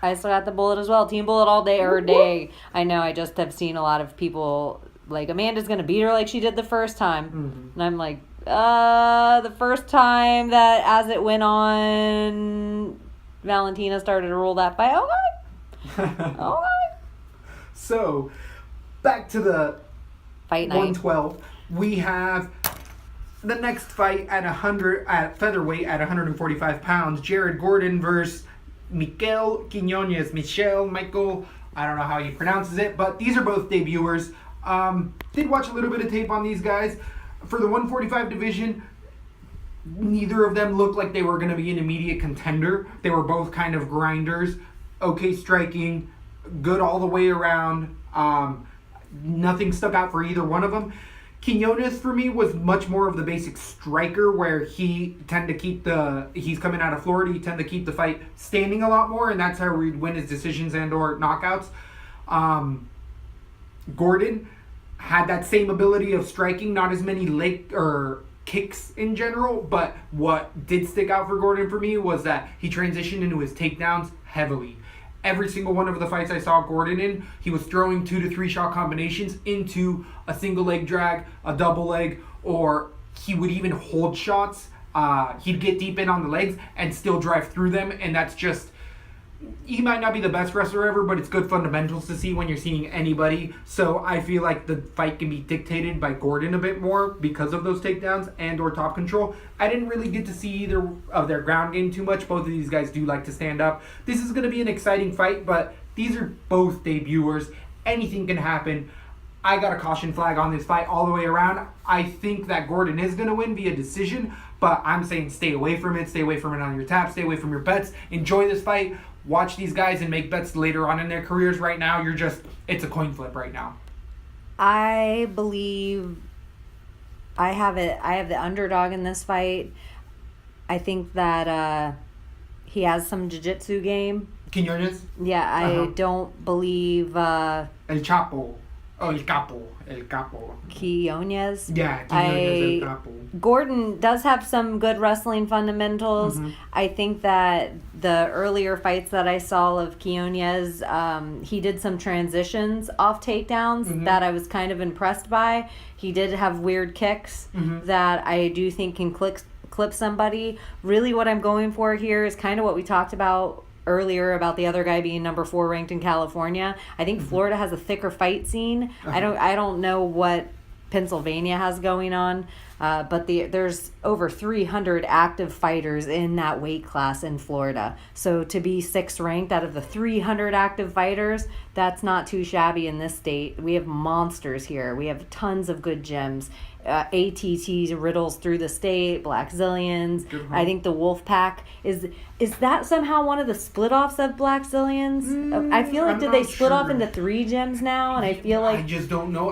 I still got the Bullet as well. Team Bullet all day, every day. I know. I just have seen a lot of people like Amanda's gonna beat her like she did the first time, and I'm like, the first time that as it went on, Valentina started to roll that fight. Okay. So, back to the fight night. 112. We have the next fight at featherweight at 145 pounds. Jared Gordon versus Michael Quiñones. Michael, I don't know how he pronounces it, but these are both debuters. Did watch a little bit of tape on these guys. For the 145 division, neither of them looked like they were going to be an immediate contender. They were both kind of grinders. Okay striking, good all the way around. Nothing stuck out for either one of them. Quiñones for me was much more of the basic striker where he's coming out of Florida, he tend to keep the fight standing a lot more, and that's how he'd win his decisions and or knockouts. Gordon had that same ability of striking, not as many leg or kicks in general, but what did stick out for Gordon for me was that he transitioned into his takedowns heavily. Every single one of the fights I saw Gordon in, he was throwing 2 to 3 shot combinations into a single leg drag, a double leg, or he would even hold shots. He'd get deep in on the legs and still drive through them, and that's just, he might not be the best wrestler ever, but it's good fundamentals to see when you're seeing anybody. So I feel like the fight can be dictated by Gordon a bit more because of those takedowns and or top control. I didn't really get to see either of their ground game too much. Both of these guys do like to stand up. This is going to be an exciting fight, but these are both debuters. Anything can happen. I got a caution flag on this fight all the way around. I think that Gordon is going to win via decision, but I'm saying stay away from it. Stay away from it on your tap. Stay away from your bets. Enjoy this fight. Watch these guys and make bets later on in their careers. Right now, it's a coin flip right now. I believe I have the underdog in this fight. I think that he has some jiu-jitsu game. Quiñones? Yeah, I don't believe El Chapo. Oh, El Capo. Quiñones. Yeah, Quiñones El Capo. Gordon does have some good wrestling fundamentals. I think that the earlier fights that I saw of Quiñones, he did some transitions off takedowns that I was kind of impressed by. He did have weird kicks that I do think can clip somebody. Really what I'm going for here is kind of what we talked about earlier about the other guy being number 4 ranked in California. I think Florida has a thicker fight scene. I don't know what Pennsylvania has going on, but there's over 300 active fighters in that weight class in Florida. So to be 6th ranked out of the 300 active fighters, that's not too shabby in this state. We have monsters here. We have tons of good gyms. ATT riddles through the state, Black Zillions. I think the Wolf Pack is that somehow one of the split offs of Black Zillions? I feel like did they split off into 3 gyms now? And I feel like I just don't know.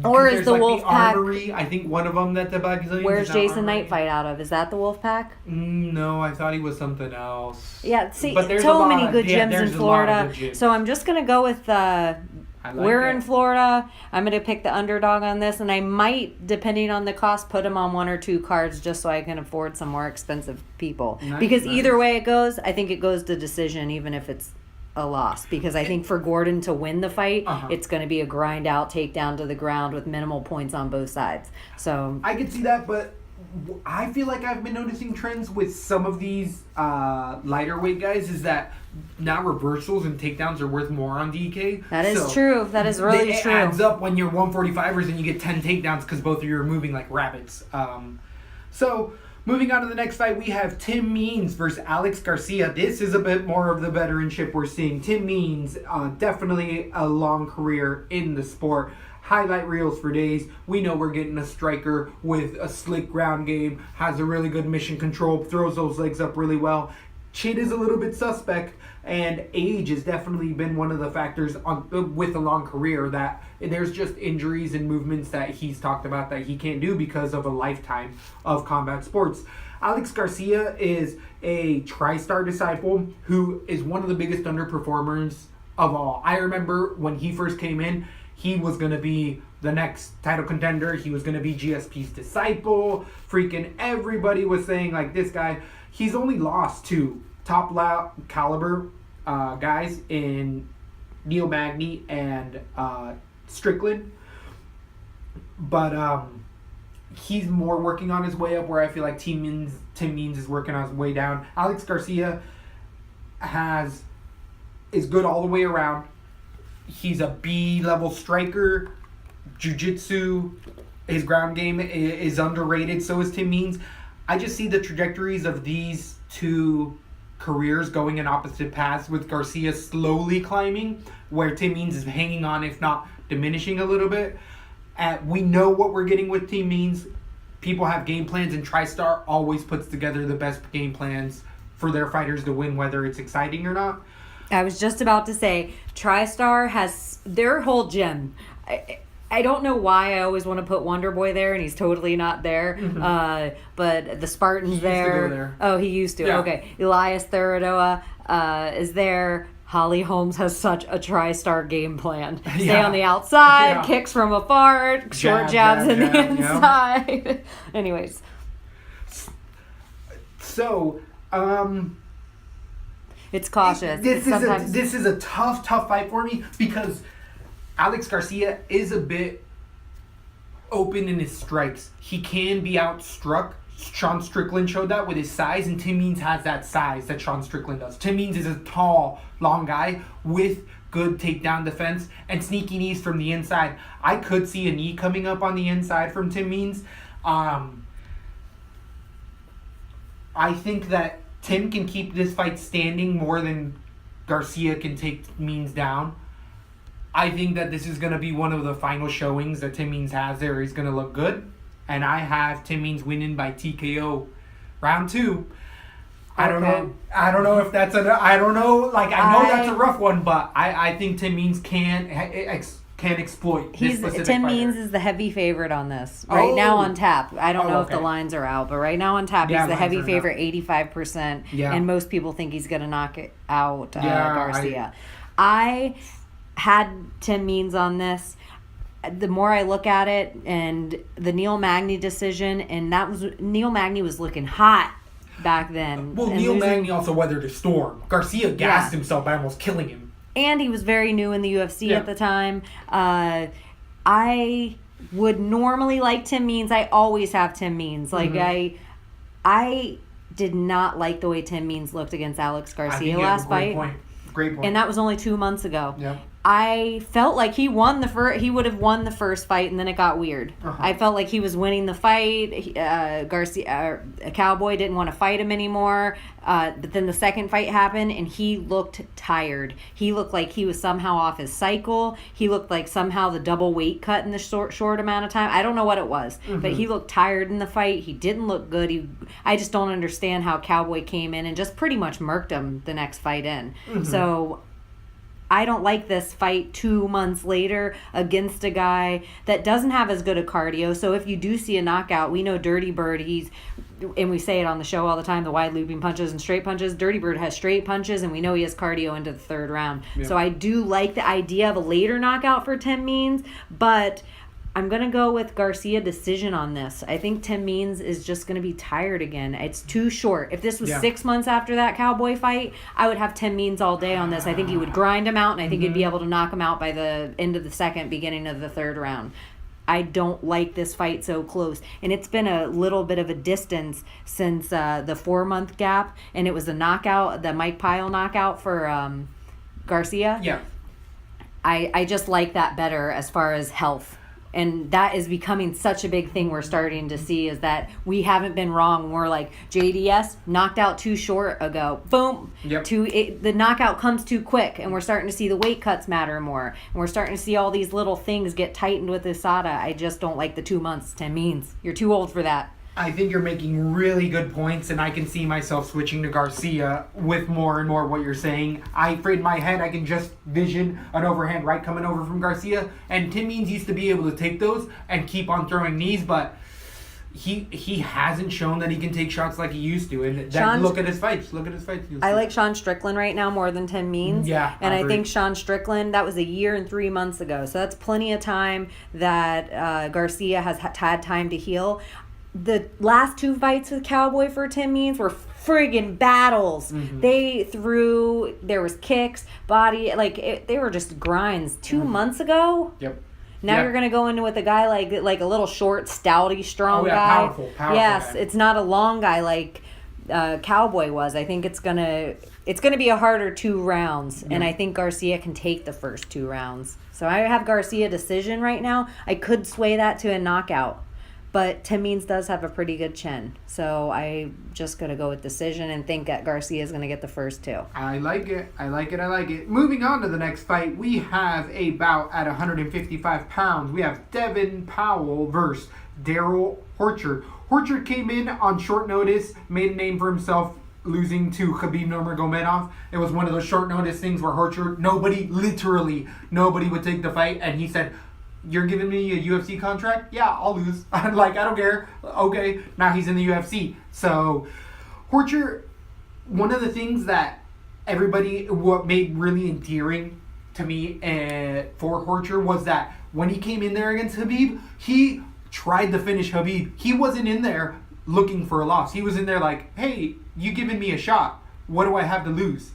Or is the like Wolf the Pack? Armory, I think one of them that the Black Zillions. Where's Jason Knight fight out of? Is that the Wolf Pack? No, I thought he was something else. Yeah, see, but there's so many good gyms in there's Florida. Gyms. So I'm just gonna go with we're in Florida. I'm going to pick the underdog on this, and I might, depending on the cost, put him on 1 or 2 cards just so I can afford some more expensive people. Because either way it goes, I think it goes to decision, even if it's a loss. Because I think for Gordon to win the fight, it's going to be a grind out, takedown to the ground with minimal points on both sides. So I could see that, but I feel like I've been noticing trends with some of these lighter weight guys is that now reversals and takedowns are worth more on DK. That is true. That is really true. It adds up when you're 145ers and you get 10 takedowns because both of you are moving like rabbits. So moving on to the next fight, we have Tim Means versus Alex Garcia. This is a bit more of the veteranship we're seeing. Tim Means, definitely a long career in the sport. Highlight reels for days. We know we're getting a striker with a slick ground game, has a really good mission control, throws those legs up really well. chin is a little bit suspect, and age has definitely been one of the factors with a long career that there's just injuries and movements that he's talked about that he can't do because of a lifetime of combat sports. Alex Garcia is a TriStar disciple who is one of the biggest underperformers of all. I remember when he first came in, he was going to be the next title contender. He was going to be GSP's disciple. Freaking everybody was saying, like, this guy, he's only lost to top caliber guys in Neil Magny and Strickland. But he's more working on his way up, where I feel like Tim Means is working on his way down. Alex Garcia is good all the way around. He's a B-level striker. Jiu-jitsu, his ground game is underrated. So is Tim Means. I just see the trajectories of these two careers going in opposite paths, with Garcia slowly climbing, where Tim Means is hanging on, if not diminishing a little bit. We know what we're getting with Tim Means. People have game plans, and TriStar always puts together the best game plans for their fighters to win, whether it's exciting or not. I was just about to say, TriStar has their whole gym. I don't know why I always want to put Wonder Boy there, and he's totally not there. Mm-hmm. But the Spartan's there. Oh, he used to. Yeah. Okay. Elias Theradoa is there. Holly Holmes has such a TriStar game plan. Stay on the outside, kicks from afar, short jabs in the inside. Yeah. Anyways. So, it's cautious. This is a tough fight for me, because Alex Garcia is a bit open in his strikes. He can be outstruck. Sean Strickland showed that with his size, and Tim Means has that size that Sean Strickland does. Tim Means is a tall, long guy with good takedown defense and sneaky knees from the inside. I could see a knee coming up on the inside from Tim Means. I think that Tim can keep this fight standing more than Garcia can take Means down. I think that this is going to be one of the final showings that Tim Means has there. He's going to look good. And I have Tim Means winning by TKO round 2. I don't know if that's I don't know. Like, I know that's a rough one, but I think Tim Means can exploit this specific Tim fighter. Means is the heavy favorite on this right now on tap. I don't know if the lines are out, but right now on tap he's the heavy favorite, 85%. Yeah. And most people think he's going to knock it out Garcia. I had Tim Means on this. The more I look at it, and the Neil Magny decision, and Neil Magny was looking hot back then. Well, Neil Magny also weathered a storm. Garcia gassed himself by almost killing him. And he was very new in the UFC at the time. I would normally like Tim Means. I always have Tim Means. Like, I did not like the way Tim Means looked against Alex Garcia last fight. Great point. And that was only 2 months ago. Yeah. I felt like he would have won the first fight, and then it got weird. I felt like he was winning the fight. Garcia, a Cowboy, didn't want to fight him anymore. But then the second fight happened, and he looked tired. He looked like he was somehow off his cycle. He looked like somehow the double weight cut in the short amount of time. I don't know what it was, but he looked tired in the fight. He didn't look good. I just don't understand how Cowboy came in and just pretty much murked him the next fight in. So I don't like this fight 2 months later against a guy that doesn't have as good a cardio. So if you do see a knockout, we know Dirty Bird, and we say it on the show all the time, the wide looping punches and straight punches. Dirty Bird has straight punches, and we know he has cardio into the third round. Yeah. So I do like the idea of a later knockout for Tim Means, but I'm going to go with Garcia decision on this. I think Tim Means is just going to be tired again. It's too short. If this was 6 months after that Cowboy fight, I would have Tim Means all day on this. I think he would grind him out, and I think he'd be able to knock him out by the end of the second, beginning of the third round. I don't like this fight so close. And it's been a little bit of a distance since the 4-month gap, and it was the knockout, the Mike Pyle knockout for Garcia. Yeah. I just like that better as far as health. And that is becoming such a big thing we're starting to see, is that we haven't been wrong. We're like, JDS knocked out too short ago. Boom. Yep. The knockout comes too quick, and we're starting to see the weight cuts matter more. And we're starting to see all these little things get tightened with USADA. I just don't like the 2 months. Tim Means, you're too old for that. I think you're making really good points, and I can see myself switching to Garcia with more and more what you're saying. In my head, I can just vision an overhand right coming over from Garcia, and Tim Means used to be able to take those and keep on throwing knees, but he hasn't shown that he can take shots like he used to. And look at his fights. I like Sean Strickland right now more than Tim Means. Yeah, and I think Sean Strickland, that was a year and 3 months ago, so that's plenty of time that Garcia has had time to heal. The last 2 fights with Cowboy for Tim Means were friggin' battles. Mm-hmm. There was kicks, body, they were just grinds. 2 months ago. Yep. Now you're gonna go into with a guy like a little short, stouty, strong guy. Powerful Yes, guy. it's not a long guy like Cowboy was. I think it's gonna be a harder 2 rounds, and I think Garcia can take the first 2 rounds. So I have Garcia decision right now. I could sway that to a knockout, but Tim Means does have a pretty good chin, so I just gonna go with decision and think that Garcia is gonna get the first 2. I like it. Moving on to the next fight, we have a bout at 155 pounds. We have Devin Powell versus Daryl Horchard. Horchard came in on short notice, made a name for himself, losing to Khabib Nurmagomedov. It was one of those short notice things where Horchard, literally nobody would take the fight, and he said, "You're giving me a UFC contract? Yeah, I'll lose." I don't care. Okay, now he's in the UFC. So, Horchard, one of the things that what made really endearing to me for Horchard was that when he came in there against Khabib, he tried to finish Khabib. He wasn't in there looking for a loss. He was in there like, "Hey, you giving me a shot. What do I have to lose?"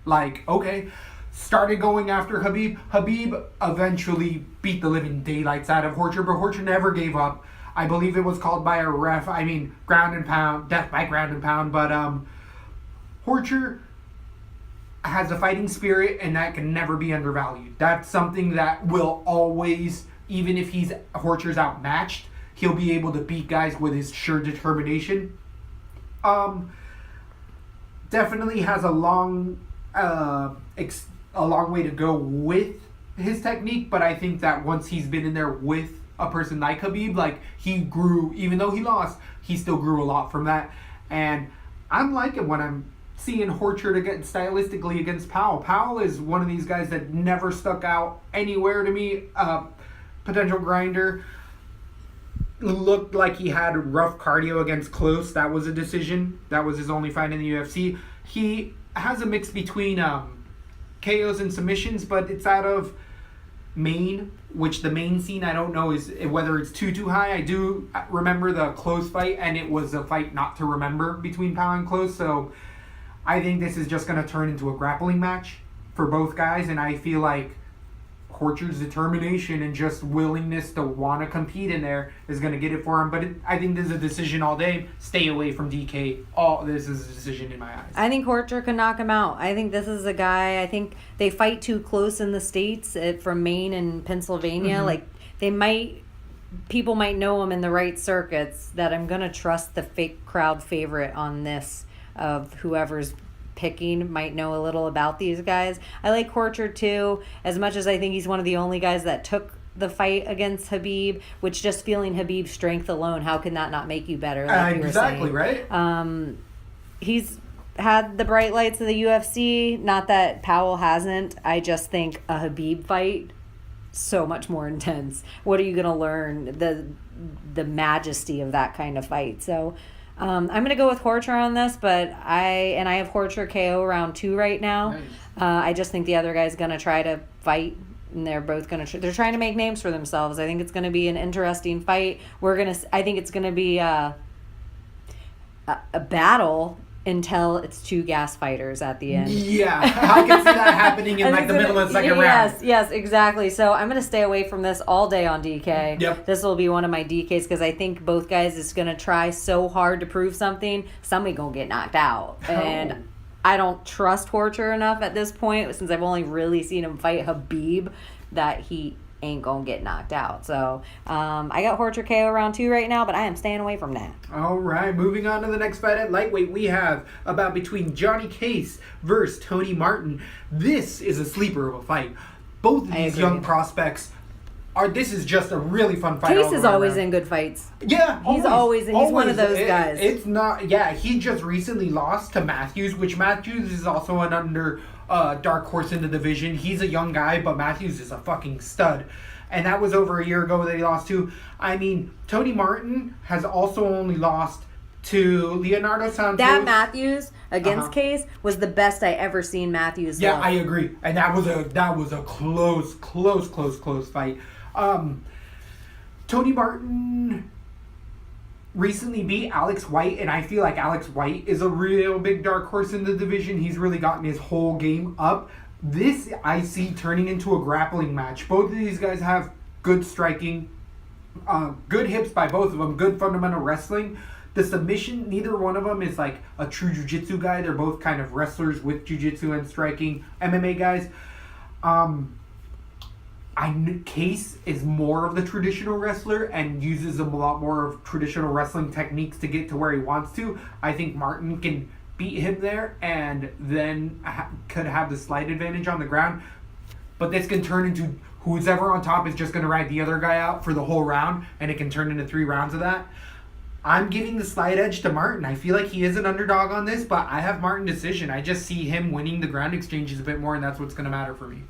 Okay. Started going after Khabib. Khabib eventually beat the living daylights out of Horchard, but Horchard never gave up. I believe it was called by a ref. Ground and pound, death by ground and pound. But Horchard has a fighting spirit, and that can never be undervalued. That's something that will always, even if Horchard's outmatched, he'll be able to beat guys with his sheer determination. Definitely has a long way to go with his technique, but I think that once he's been in there with a person like Khabib, he grew, even though he lost, he still grew a lot from that. And I'm liking what I'm seeing Horchard stylistically against Powell. Powell is one of these guys that never stuck out anywhere to me. Potential grinder. Looked like he had rough cardio against Close. That was a decision. That was his only fight in the UFC. He has a mix between KOs and submissions, but it's out of Maine, which the Maine scene, I don't know is whether it's too high. I do remember the Close fight, and it was a fight not to remember between Powell and Close, so I think this is just going to turn into a grappling match for both guys, and I feel like Horchard's determination and just willingness to want to compete in there is going to get it for him. But I think this is a decision all day. Stay away from DK. This is a decision in my eyes. I think Horchard can knock him out. I think this is a guy, I think they fight too close in the States from Maine and Pennsylvania. Mm-hmm. People might know him in the right circuits, that I'm going to trust the fake crowd favorite on this of whoever's picking might know a little about these guys. I like Horchard too, as much as I think he's one of the only guys that took the fight against Khabib, which just feeling Khabib's strength alone, how can that not make you better? Like exactly, right? He's had the bright lights of the UFC, not that Powell hasn't. I just think a Khabib fight, so much more intense. What are you going to learn? The majesty of that kind of fight. So I'm going to go with Horchard on this, but I have Horchard KO round 2 right now. Nice. I just think the other guy's going to try to fight, and they're both going to they're trying to make names for themselves. I think it's going to be an interesting fight. I think it's going to be a battle until it's 2 gas fighters at the end. Yeah, I can see that happening in the middle of the second round. Yes, exactly. So I'm going to stay away from this all day on DK. Yep. This will be one of my DKs because I think both guys is going to try so hard to prove something. Somebody going to get knocked out. And I don't trust Horchard enough at this point, since I've only really seen him fight Khabib, that he ain't gonna get knocked out. So I got Horchard KO round 2 right now, but I am staying away from that. All right, moving on to the next fight at lightweight, we have about between Johnny Case versus Tony Martin. This is a sleeper of a fight. Both of these young prospects this is just a really fun fight. Case is always in good fights. Yeah, He's one of those guys. It's not. Yeah, he just recently lost to Matthews, which Matthews is also an dark horse in the division. He's a young guy, but Matthews is a fucking stud. And that was over a year ago that he lost to. I mean, Tony Martin has also only lost to Leonardo Santos. That Matthews against Case was the best I ever seen Matthews. Yeah, I agree. And that was a close fight. Tony Martin recently beat Alex White, and I feel like Alex White is a real big dark horse in the division. He's really gotten his whole game up. This I see turning into a grappling match. Both of these guys have good striking, good hips by both of them, good fundamental wrestling. The submission, neither one of them is like a true jiu-jitsu guy. They're both kind of wrestlers with jiu-jitsu and striking, MMA guys. Case is more of the traditional wrestler and uses a lot more of traditional wrestling techniques to get to where he wants to. I think Martin can beat him there and then could have the slight advantage on the ground. But this can turn into who's ever on top is just going to ride the other guy out for the whole round, and it can turn into 3 rounds of that. I'm giving the slight edge to Martin. I feel like he is an underdog on this, but I have Martin decision. I just see him winning the ground exchanges a bit more, and that's what's going to matter for me.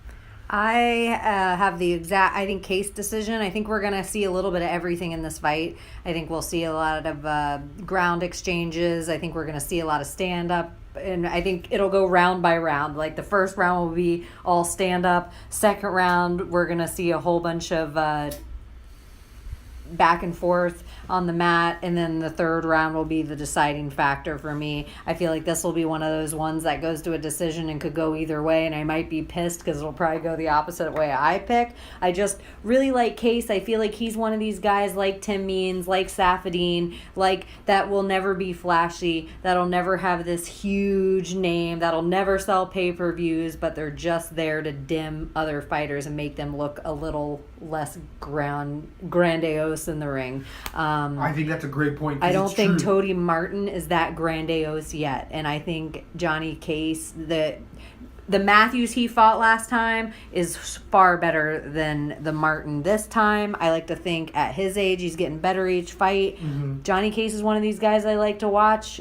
I have I think Case decision. I think we're going to see a little bit of everything in this fight. I think we'll see a lot of ground exchanges. I think we're going to see a lot of stand-up. And I think it'll go round by round. Like the first round will be all stand-up. Second round, we're going to see a whole bunch of back and forth on the mat, and then the third round will be the deciding factor for me. I feel like this will be one of those ones that goes to a decision and could go either way, and I might be pissed because it'll probably go the opposite way I pick. I just really like Case. I feel like he's one of these guys like Tim Means, like Safadine, like that will never be flashy, that'll never have this huge name, that'll never sell pay-per-views, but they're just there to dim other fighters and make them look a little less grandiose in the ring. I think that's a great point. I don't think Tony Martin is that grandiose yet, and I think Johnny Case, the Matthews he fought last time is far better than the Martin this time. I like to think at his age he's getting better each fight. Mm-hmm. Johnny Case is one of these guys I like to watch.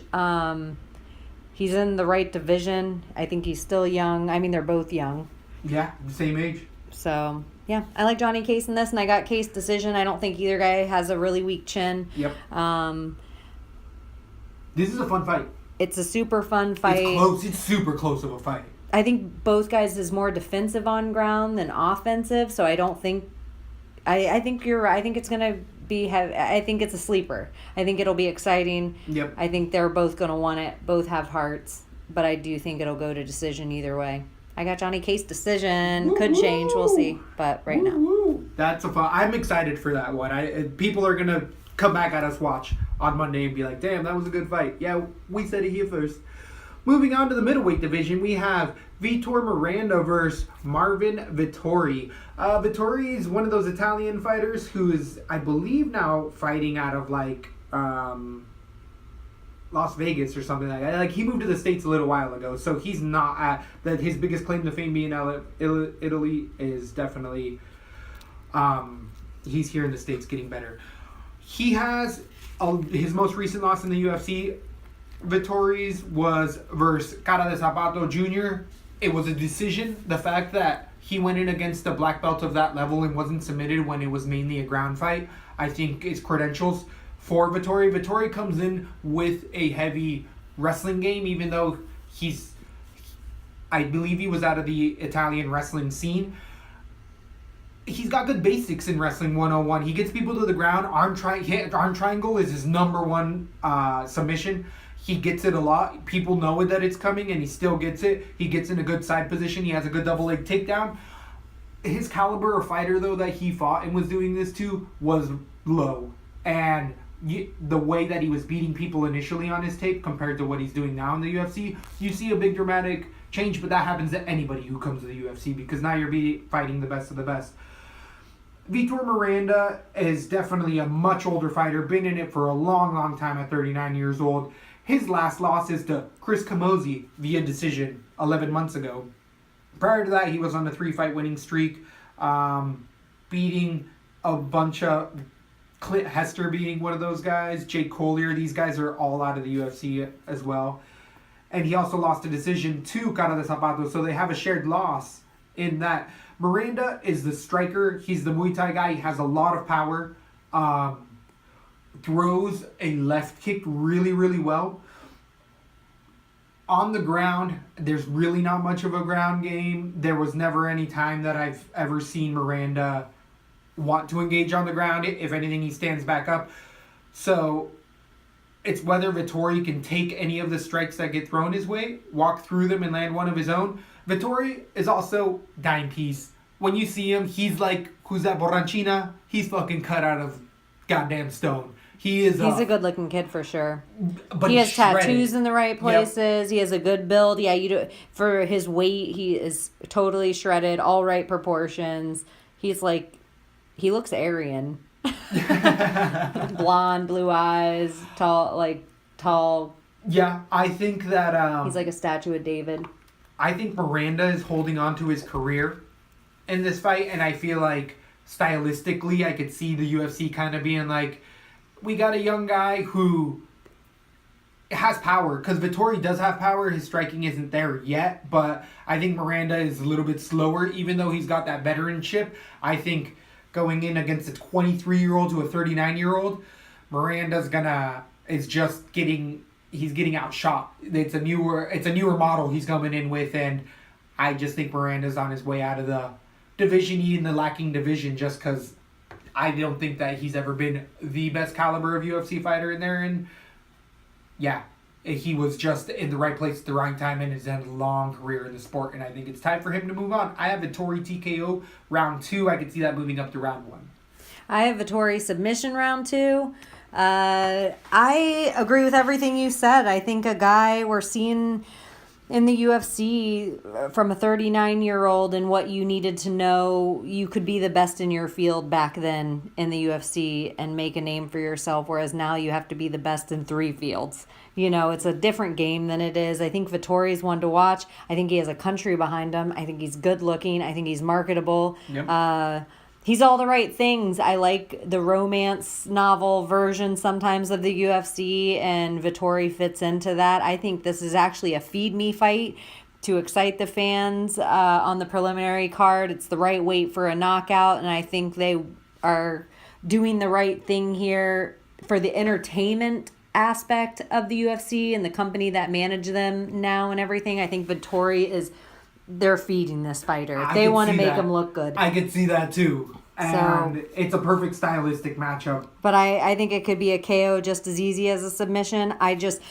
He's in the right division. I think he's still young. I mean, they're both young. Yeah, same age. So, yeah, I like Johnny Case in this, and I got Case decision. I don't think either guy has a really weak chin. Yep. This is a fun fight. It's a super fun fight. It's close. It's super close of a fight. I think both guys is more defensive on ground than offensive, so I don't think... I think you're right. I think it's going to be... I think it's a sleeper. I think it'll be exciting. Yep. I think they're both going to want it. Both have hearts, but I do think it'll go to decision either way. I got Johnny Case decision. Woo-hoo. Could change. We'll see. But right Woo-hoo. Now. That's a fun... I'm excited for that one. People are going to come back at us watch on Monday and be like, damn, that was a good fight. Yeah, we said it here first. Moving on to the middleweight division, we have Vitor Miranda versus Marvin Vettori. Vettori is one of those Italian fighters who is, I believe, now fighting out of like Las Vegas or something like that. Like he moved to the States a little while ago, so he's not at that. His biggest claim to fame being Italy is definitely he's here in the States getting better. He has his most recent loss in the UFC. Vittori's was versus Cara de Zapato Jr. It was a decision. The fact that he went in against a black belt of that level and wasn't submitted when it was mainly a ground fight, I think is credentials for Vettori. Vettori comes in with a heavy wrestling game, even though I believe he was out of the Italian wrestling scene. He's got good basics in wrestling 101. He gets people to the ground. Arm triangle is his number one submission. He gets it a lot. People know that it's coming, and he still gets it. He gets in a good side position. He has a good double leg takedown. His caliber of fighter, though, that he fought and was doing this to was low. And the way that he was beating people initially on his tape compared to what he's doing now in the UFC, you see a big dramatic change, but that happens to anybody who comes to the UFC because now you're fighting the best of the best. Vitor Miranda is definitely a much older fighter, been in it for a long, long time at 39 years old. His last loss is to Chris Camozzi via decision 11 months ago. Prior to that, he was on a 3-fight winning streak, beating a bunch of Clint Hester being one of those guys, Jake Collier. These guys are all out of the UFC as well. And he also lost a decision to Cara de Zapato, so they have a shared loss in that. Miranda is the striker. He's the Muay Thai guy. He has a lot of power. Throws a left kick really, really well. On the ground, there's really not much of a ground game. There was never any time that I've ever seen Miranda want to engage on the ground. If anything, he stands back up. So it's whether Vettori can take any of the strikes that get thrown his way, walk through them, and land one of his own. Vettori is also dime piece. When you see him, he's like, who's that Borrachina? He's fucking cut out of goddamn stone. He's a good-looking kid for sure. But he has shredded. tattoos in the right places. Yep. He has a good build. Yeah, for his weight, he is totally shredded, all right proportions. He's like, he looks Aryan. Blonde, blue eyes, tall. Yeah, I think that he's like a statue of David. I think Miranda is holding on to his career in this fight, and I feel like stylistically, I could see the UFC kind of being like, we got a young guy who has power, because Vettori does have power. His striking isn't there yet, but I think Miranda is a little bit slower, even though he's got that veteranship. I think going in against a 23-year-old to a 39-year-old, Miranda's he's getting outshot. It's a newer model he's coming in with, and I just think Miranda's on his way out of the Division E in the lacking division, just because I don't think that he's ever been the best caliber of UFC fighter in there. And yeah, he was just in the right place at the right time, and has had a long career in the sport, and I think it's time for him to move on. I have Vettori TKO round 2. I could see that moving up to round 1. I have Vettori submission round 2. I agree with everything you said. I think a guy we're seeing in the UFC from a 39-year-old and what you needed to know, you could be the best in your field back then in the UFC and make a name for yourself, whereas now you have to be the best in 3 fields. You know, it's a different game than it is. I think Vettori's one to watch. I think he has a country behind him. I think he's good looking. I think he's marketable. Yep. He's all the right things. I like the romance novel version sometimes of the UFC, and Vettori fits into that. I think this is actually a feed me fight to excite the fans on the preliminary card. It's the right weight for a knockout, and I think they are doing the right thing here for the entertainment aspect of the UFC and the company that manage them now and everything. I think Vettori they're feeding this fighter. They want to make him look good. I could see that too. And it's a perfect stylistic matchup. But I think it could be a KO just as easy as a submission.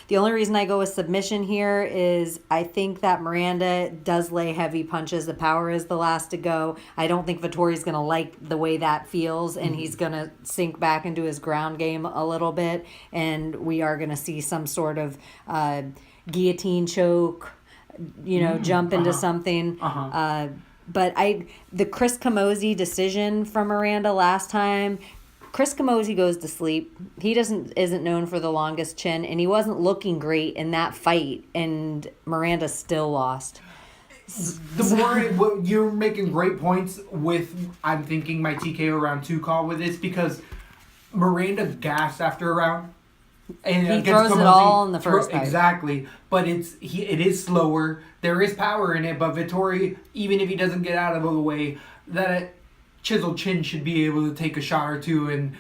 The only reason I go with submission here is I think that Miranda does lay heavy punches. The power is the last to go. I don't think Vettori's going to like the way that feels, and he's going to sink back into his ground game a little bit, and we are going to see some sort of guillotine choke, jump into something. But the Chris Camozzi decision from Miranda last time, Chris Camozzi goes to sleep. He isn't known for the longest chin, and he wasn't looking great in that fight, and Miranda still lost. You're making great points with, I'm thinking my TKO round 2 call with this, because Miranda gassed after a round. And he throws it all in the first fight. Exactly. But it is slower. There is power in it, but Vettori, even if he doesn't get out of the way, that chiseled chin should be able to take a shot or two and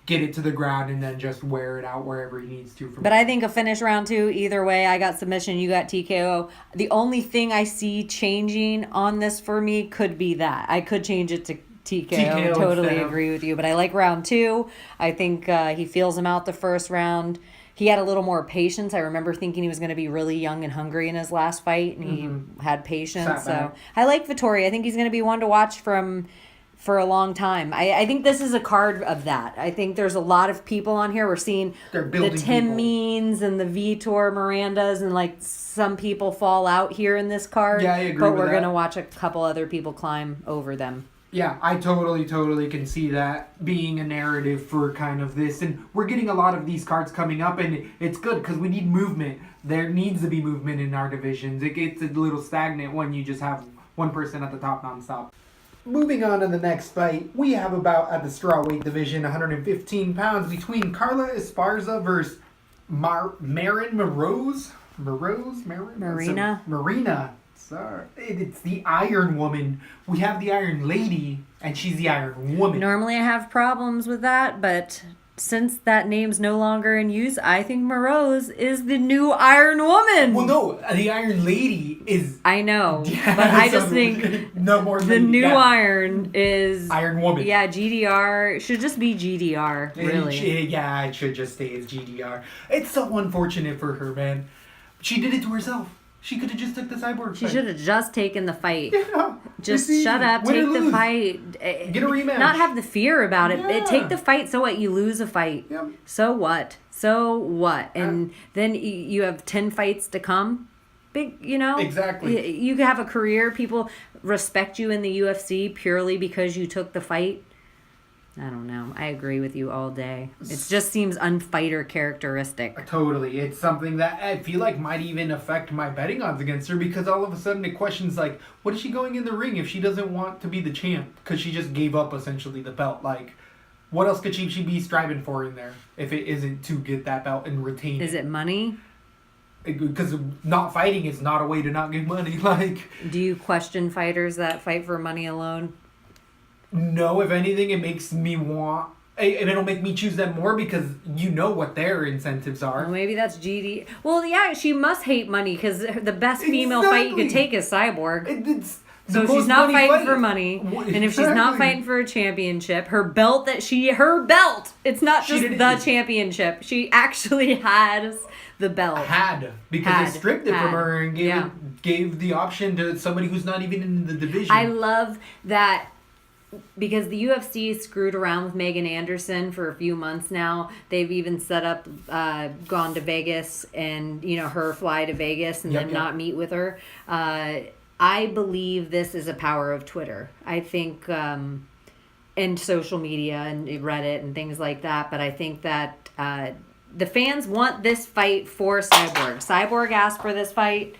get it to the ground and then just wear it out wherever he needs to. But I think a finish round 2, either way. I got submission, you got TKO. The only thing I see changing on this for me could be that. I could change it to TKO. Totally agree with you. But I like round 2. I think he feels him out the first round. He had a little more patience. I remember thinking he was going to be really young and hungry in his last fight, and he had patience. So I like Vettori. I think he's going to be one to watch for a long time. I think this is a card of that. I think there's a lot of people on here. We're seeing the Tim Means and the Vitor Mirandas, and like some people fall out here in this card. Yeah, I agree but with we're that. going to watch a couple other people climb over them. Yeah, I totally can see that being a narrative for kind of this. And we're getting a lot of these cards coming up, and it's good because we need movement. There needs to be movement in our divisions. It gets a little stagnant when you just have one person at the top nonstop. Moving on to the next fight, we have a bout at the strawweight division, 115 pounds, between Carla Esparza versus Marin Moroz. Marina. Sorry. It's the Iron Woman. We have the Iron Lady, and she's the Iron Woman. Normally I have problems with that, but since that name's no longer in use, I think Moroz is the new Iron Woman. Well, no, the Iron Lady is... I know, but I just think no more the new Iron is... Iron Woman. Yeah, GDR. Should just be GDR, really. It should just stay as GDR. It's so unfortunate for her, man. She did it to herself. She could have just took the Cyborg fight. She should have just taken the fight. Yeah, just shut up, take the fight. Get a rematch. Not have the fear about it. Yeah. Take the fight, so what? You lose a fight. Yep. So what? And then you have 10 fights to come. Big, Exactly. You could have a career. People respect you in the UFC purely because you took the fight. I don't know. I agree with you all day. It just seems unfighter characteristic. Totally. It's something that I feel like might even affect my betting odds against her, because all of a sudden it questions, like, what is she going in the ring if she doesn't want to be the champ? Because she just gave up, essentially, the belt. Like, what else could she be striving for in there if it isn't to get that belt and retain it? Is it money? Because not fighting is not a way to not get money. Like, do you question fighters that fight for money alone? No, if anything, it makes me want... And it'll make me choose them more because you know what their incentives are. Well, maybe that's GD. Well, yeah, she must hate money because the best female fight you could take is Cyborg. So she's not fighting for money. And if she's not fighting for a championship, her belt, it's not just the championship. She actually has the belt. Because they stripped it from her and gave the option to somebody who's not even in the division. I love that. Because the UFC screwed around with Megan Anderson for a few months now. They've even set up, gone to Vegas and, her fly to Vegas and then not meet with her. I believe this is a power of Twitter. I think, and social media and Reddit and things like that. But I think that the fans want this fight for Cyborg. Cyborg asked for this fight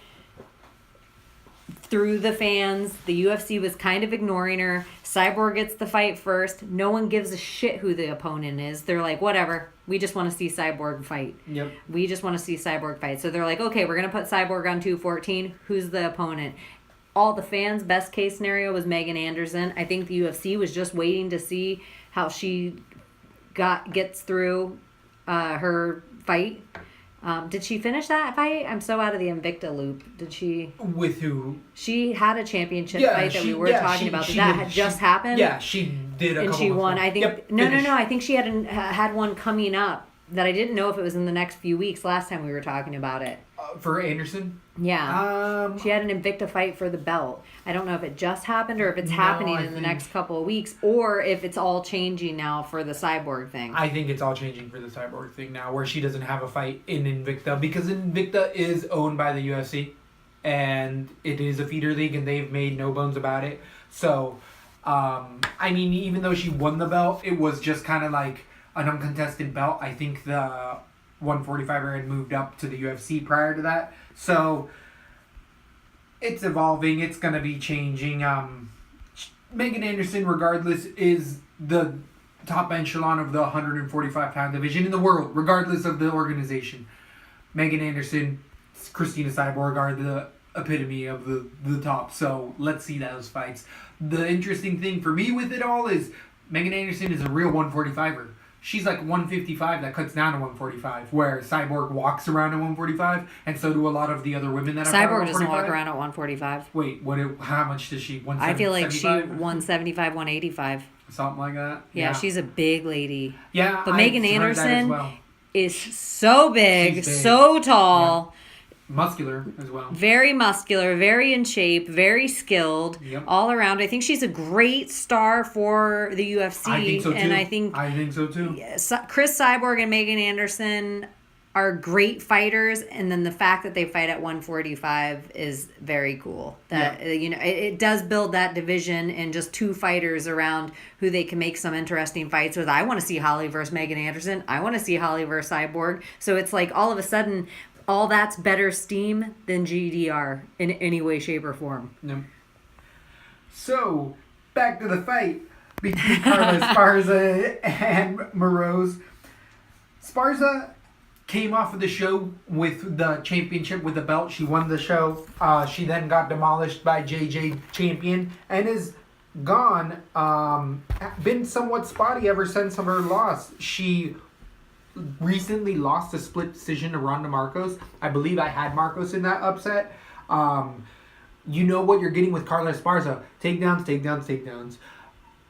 through the fans. The UFC was kind of ignoring her. Cyborg gets the fight first. No one gives a shit who the opponent is. They're like, whatever. We just want to see Cyborg fight. Yep. We just want to see Cyborg fight. So they're like, okay, we're going to put Cyborg on 214. Who's the opponent? All the fans' best case scenario was Megan Anderson. I think the UFC was just waiting to see how she gets through her fight. Did she finish that fight? I'm so out of the Invicta loop. Did she? With who? She had a championship fight that we were talking about. Did that just happen? Yeah, she did. And she won. I think. Yep, No. I think she had one coming up that I didn't know if it was in the next few weeks. Last time we were talking about it. For Anderson? Yeah. She had an Invicta fight for the belt. I don't know if it just happened or if it's happening in the next couple of weeks or if it's all changing now for the Cyborg thing. I think it's all changing for the Cyborg thing now, where she doesn't have a fight in Invicta, because Invicta is owned by the UFC and it is a feeder league and they've made no bones about it. So, even though she won the belt, it was just kind of like an uncontested belt. I think the 145er had moved up to the UFC prior to that. So it's evolving. It's going to be changing. Megan Anderson, regardless, is the top echelon of the 145-pound division in the world, regardless of the organization. Megan Anderson, Christina Cyborg are the epitome of the top. So let's see those fights. The interesting thing for me with it all is Megan Anderson is a real 145er. She's like 155 that cuts down to 145, where Cyborg walks around at 145, and so do a lot of the other women that are Cyborg doesn't walk around at 145. Wait, how much does she? I feel like she 175, 185. Something like that. Yeah, she's a big lady. Yeah, but Megan Anderson is so big, so tall. Yeah. Muscular as well. Very muscular, very in shape, very skilled, all around. I think she's a great star for the UFC. I think so too. And I think so too. Chris Cyborg and Megan Anderson are great fighters, and then the fact that they fight at 145 is very cool. That it does build that division and just two fighters around who they can make some interesting fights with. I want to see Holly versus Megan Anderson. I want to see Holly versus Cyborg. So it's like all of a sudden, all that's better steam than GDR in any way, shape, or form. Yep. So, back to the fight between Carla Esparza and Moroz. Esparza came off of the show with the championship with the belt. She won the show. She then got demolished by JJ Champion and is gone. Been somewhat spotty ever since her loss. She recently lost a split decision to Ronda Marcos. I believe I had Marcos in that upset. You know what you're getting with Carla Esparza. Takedowns.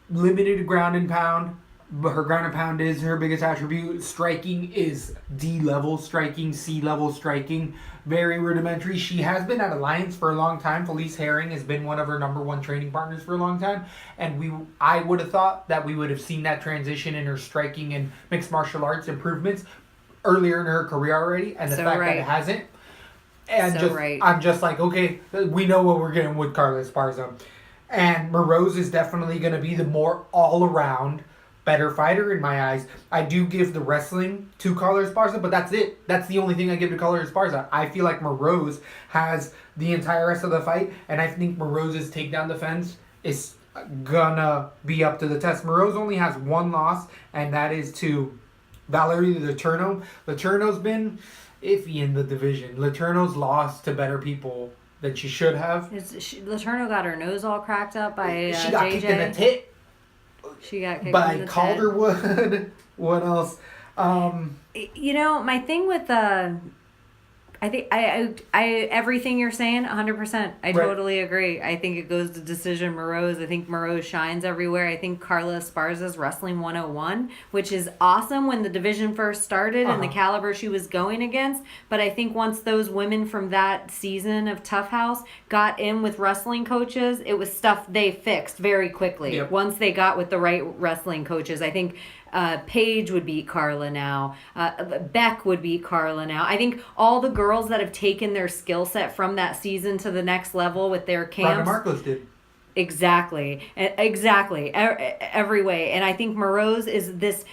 Limited ground and pound. But her ground and pound is her biggest attribute. Striking is D-level striking, C-level striking. Very rudimentary. She has been at Alliance for a long time. Felice Herring has been one of her number one training partners for a long time. And I would have thought that we would have seen that transition in her striking and mixed martial arts improvements earlier in her career already. And the fact that it hasn't. And I'm just like, okay, we know what we're getting with Carla Esparza. And Moroz is definitely going to be the more all-around better fighter in my eyes. I do give the wrestling to Carla Esparza, but that's it. That's the only thing I give to Carla Esparza. I feel like Moroz has the entire rest of the fight, and I think Moroz's takedown defense is gonna be up to the test. Moroz only has one loss, and that is to Valerie Letourneau. Letourneau's been iffy in the division. Letourneau's lost to better people than she should have. Letourneau got her nose all cracked up by she got JJ. kicked in the tit. She got kicked by in the Calderwood. What else? You know, my thing with I think I everything you're saying 100%. I totally agree. I think it goes to decision Moroz. I think Moroz shines everywhere. I think Carla Esparza's wrestling 101, which is awesome when the division first started and the caliber she was going against. But I think once those women from that season of Tough House got in with wrestling coaches, it was stuff they fixed very quickly. Yep. Once they got with the right wrestling coaches, I think Paige would beat Carla now. Beck would beat Carla now. I think all the girls that have taken their skill set from that season to the next level with their camps. Ronda Marcos did. Exactly. Every way. And I think Moroz is this.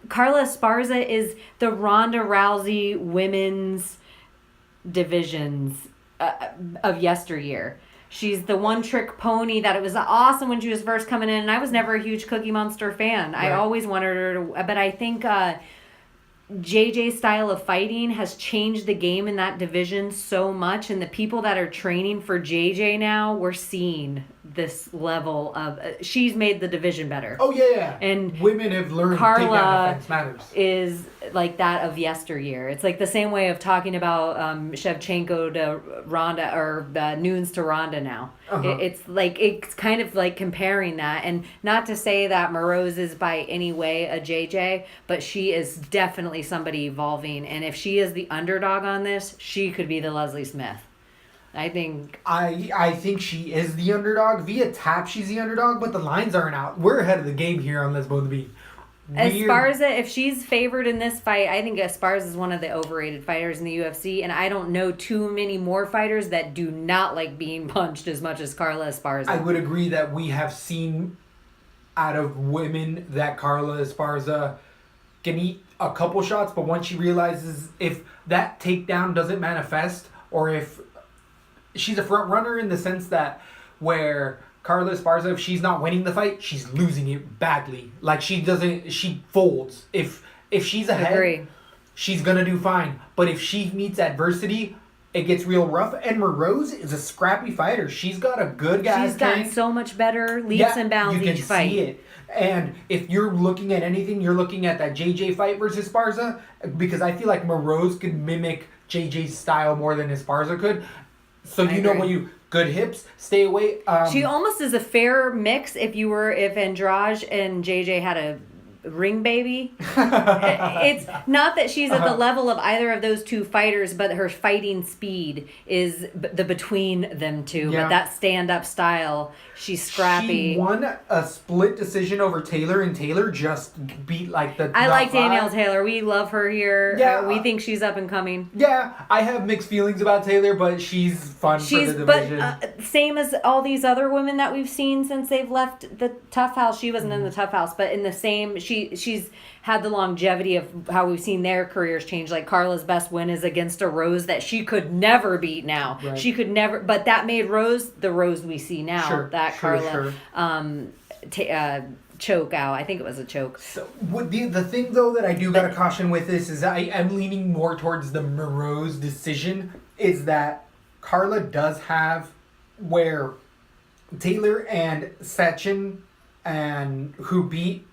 Carla Esparza is the Ronda Rousey women's divisions of yesteryear. She's the one-trick pony that it was awesome when she was first coming in. And I was never a huge Cookie Monster fan. Right. I always wanted her to... But I think JJ's style of fighting has changed the game in that division so much. And the people that are training for JJ now, we're seeing this level of... she's made the division better. Oh, yeah. And women have learned Carla defense matters. Is like that of yesteryear. It's like the same way of talking about Shevchenko to Ronda or Nunes to Ronda now. It's kind of like comparing that, and not to say that Moroz is by any way a JJ, but she is definitely somebody evolving, and if she is the underdog on this, she could be the Leslie Smith. I think she is the underdog. Via tap, she's the underdog, but the lines aren't out. We're ahead of the game here on Let's Both Be. Esparza, if she's favored in this fight, I think Esparza is one of the overrated fighters in the UFC, and I don't know too many more fighters that do not like being punched as much as Carla Esparza. I would agree that we have seen out of women that Carla Esparza can eat a couple shots, but once she realizes if that takedown doesn't manifest, or if she's a front runner in the sense that where Carla Esparza, if she's not winning the fight, she's losing it badly. Like she folds. If she's ahead, she's gonna do fine. But if she meets adversity, it gets real rough. And Moroz is a scrappy fighter. She's got a good gas She's gotten so much better leaps and bounds each fight. You can see it. And if you're looking at anything, you're looking at that JJ fight versus Esparza, because I feel like Moroz could mimic JJ's style more than Esparza could. So when you good hips, stay away. She almost is a fair mix if Andrade and JJ had a ring baby. It's not that she's at the level of either of those two fighters, but her fighting speed is the between them two. Yeah. But that stand-up style, she's scrappy. She won a split decision over Taylor, and Taylor just beat I like Danielle Taylor. We love her here. Yeah, we think she's up and coming. Yeah, I have mixed feelings about Taylor, but she's fun for the division. But same as all these other women that we've seen since they've left the Tough House. She wasn't in the Tough House, but in the same... she's had the longevity of how we've seen their careers change. Like Carla's best win is against a Rose that she could never beat now. Right. She could never, but that made Rose the Rose we see now. Sure, that sure, Carla choke out. I think it was a choke. So the thing though that I do gotta caution with this is I am leaning more towards the Morose decision. Is that Carla does have where Taylor and Sechin and who beat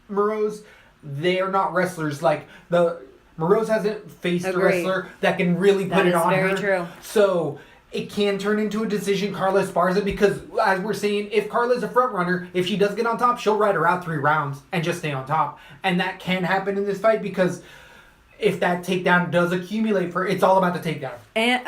Morose, they're not wrestlers. Like Morose hasn't faced a wrestler that can really put it on her. That is very true. So it can turn into a decision. Carla Esparza, because as we're saying, if Carla's a front runner, if she does get on top, she'll ride her out 3 rounds and just stay on top. And that can happen in this fight because if that takedown does accumulate it's all about the takedown. And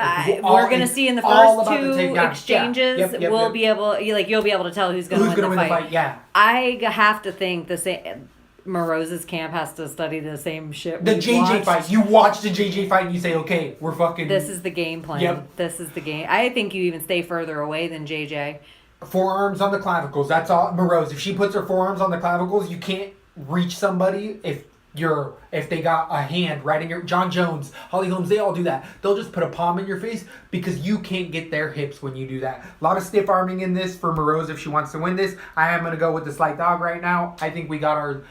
we're going to see in the first 2 exchanges, we'll be able, you'll be able to tell who's going to win the fight. Yeah. I have to think the same. Morose's camp has to study the same shit. The JJ fight. You watch the JJ fight and you say, okay, we're fucking... This is the game plan. Yep. This is the game. I think you even stay further away than JJ. Forearms on the clavicles. That's all. Morose, if she puts her forearms on the clavicles, you can't reach somebody if they got a hand right in your... John Jones, Holly Holmes, they all do that. They'll just put a palm in your face because you can't get their hips when you do that. A lot of stiff arming in this for Morose if she wants to win this. I am going to go with the slight dog right now. I think we got our...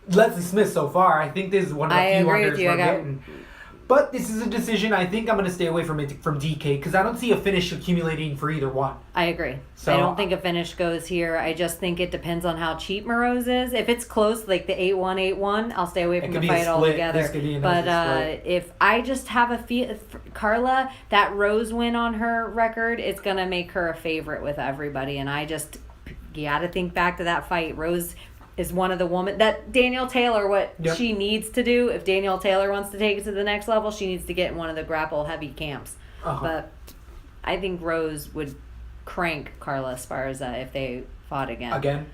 Leslie Smith so far. I think this is one of the few unders we're getting. But this is a decision. I think I'm going to stay away from DK because I don't see a finish accumulating for either one. I agree. So, I don't think a finish goes here. I just think it depends on how cheap Morose is. If it's close, like the 8-1, 8-1, I'll stay away from the fight altogether. This could be but if I just have a feel, Carla, that Rose win on her record, it's going to make her a favorite with everybody. And you got to think back to that fight. Rose is one of the women that Danielle Taylor, she needs to do. If Danielle Taylor wants to take it to the next level, she needs to get in one of the grapple heavy camps. But I think Rose would crank Carla Esparza if they fought again.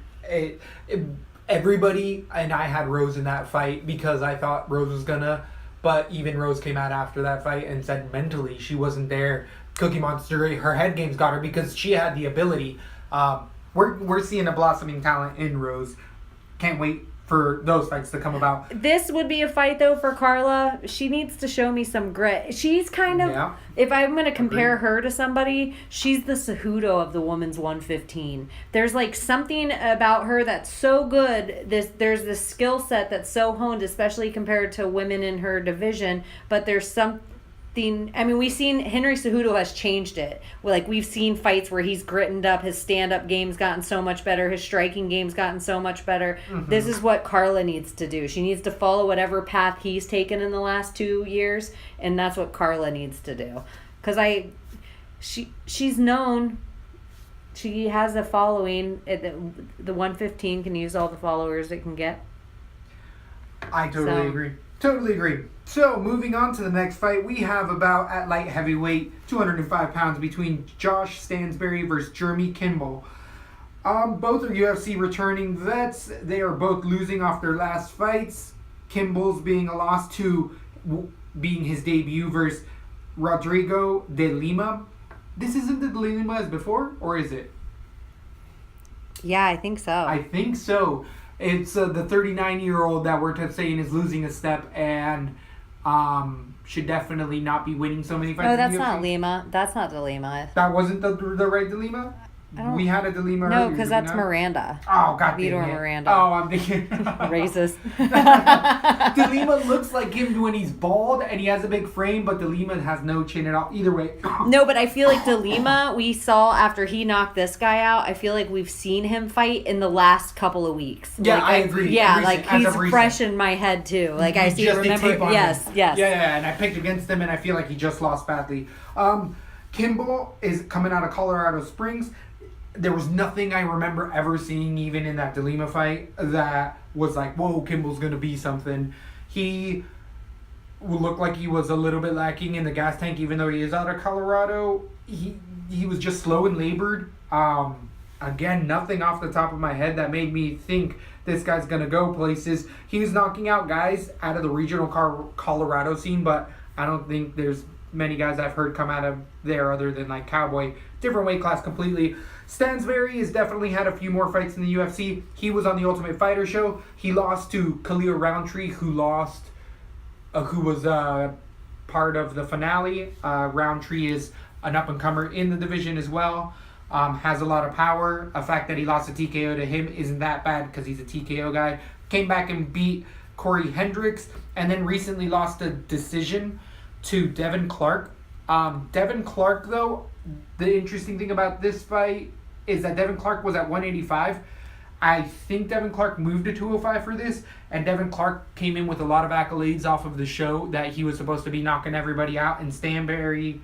Everybody, and I had Rose in that fight because I thought Rose was gonna, but even Rose came out after that fight and said mentally she wasn't there. Cookie Monster, her head game's got her because she had the ability. We're seeing a blossoming talent in Rose. Can't wait for those fights to come about. This would be a fight, though, for Carla. She needs to show me some grit. She's kind of, if I'm going to compare her to somebody, she's the Cejudo of the women's 115. There's like something about her that's so good. There's this skill set that's so honed, especially compared to women in her division. But there's something, I mean, we've seen Henry Cejudo has changed it. We've seen fights where he's gritted up, his stand-up game's gotten so much better, his striking game's gotten so much better. This is what Carla needs to do. She needs to follow whatever path he's taken in the last 2 years, and that's what Carla needs to do. Because she's known, she has a following. The 115 can use all the followers it can get. I totally agree. Totally agree. So, moving on to the next fight, we have at light heavyweight, 205 pounds, between Josh Stansberry versus Jeremy Kimball. Both are UFC returning vets. They are both losing off their last fights. Kimball's being a loss to being his debut versus Rodrigo de Lima. This isn't the de Lima as before, or is it? Yeah, I think so. I think so. It's the 39-year-old that we're saying is losing a step and should definitely not be winning so many fights. No, that's not Lima. That's not De Lima. That wasn't the right De Lima? We had a De Lima earlier. No, because that's Miranda. Oh, God damn Vitor it. Miranda. Oh, I'm thinking... Racist. De Lima looks like him when he's bald and he has a big frame, but De Lima has no chin at all. Either way. No, but I feel like De Lima, we saw after he knocked this guy out, I feel like we've seen him fight in the last couple of weeks. Yeah, I agree. Yeah, he's fresh in my head too. I see, remember. Yes. Yeah, and I picked against him and I feel like he just lost badly. Kimball is coming out of Colorado Springs. There was nothing I remember ever seeing, even in that De Lima fight, that was like, whoa, Kimball's going to be something. He looked like he was a little bit lacking in the gas tank, even though he is out of Colorado. He was just slow and labored. Again, nothing off the top of my head that made me think this guy's going to go places. He was knocking out guys out of the regional Colorado scene, but I don't think there's many guys I've heard come out of there other than like Cowboy different weight class completely. Stansberry has definitely had a few more fights in the UFC. He was on the Ultimate Fighter show. He lost to Khalil Roundtree, who was part of the finale. Roundtree is an up-and-comer in the division as well. Has a lot of power. The fact that he lost a TKO to him isn't that bad because he's a TKO guy. Came back and beat Corey Hendricks, and then recently lost a decision to Devin Clark. Devin Clark, though, the interesting thing about this fight is that Devin Clark was at 185. I think Devin Clark moved to 205 for this, and Devin Clark came in with a lot of accolades off of the show that he was supposed to be knocking everybody out, and Stansberry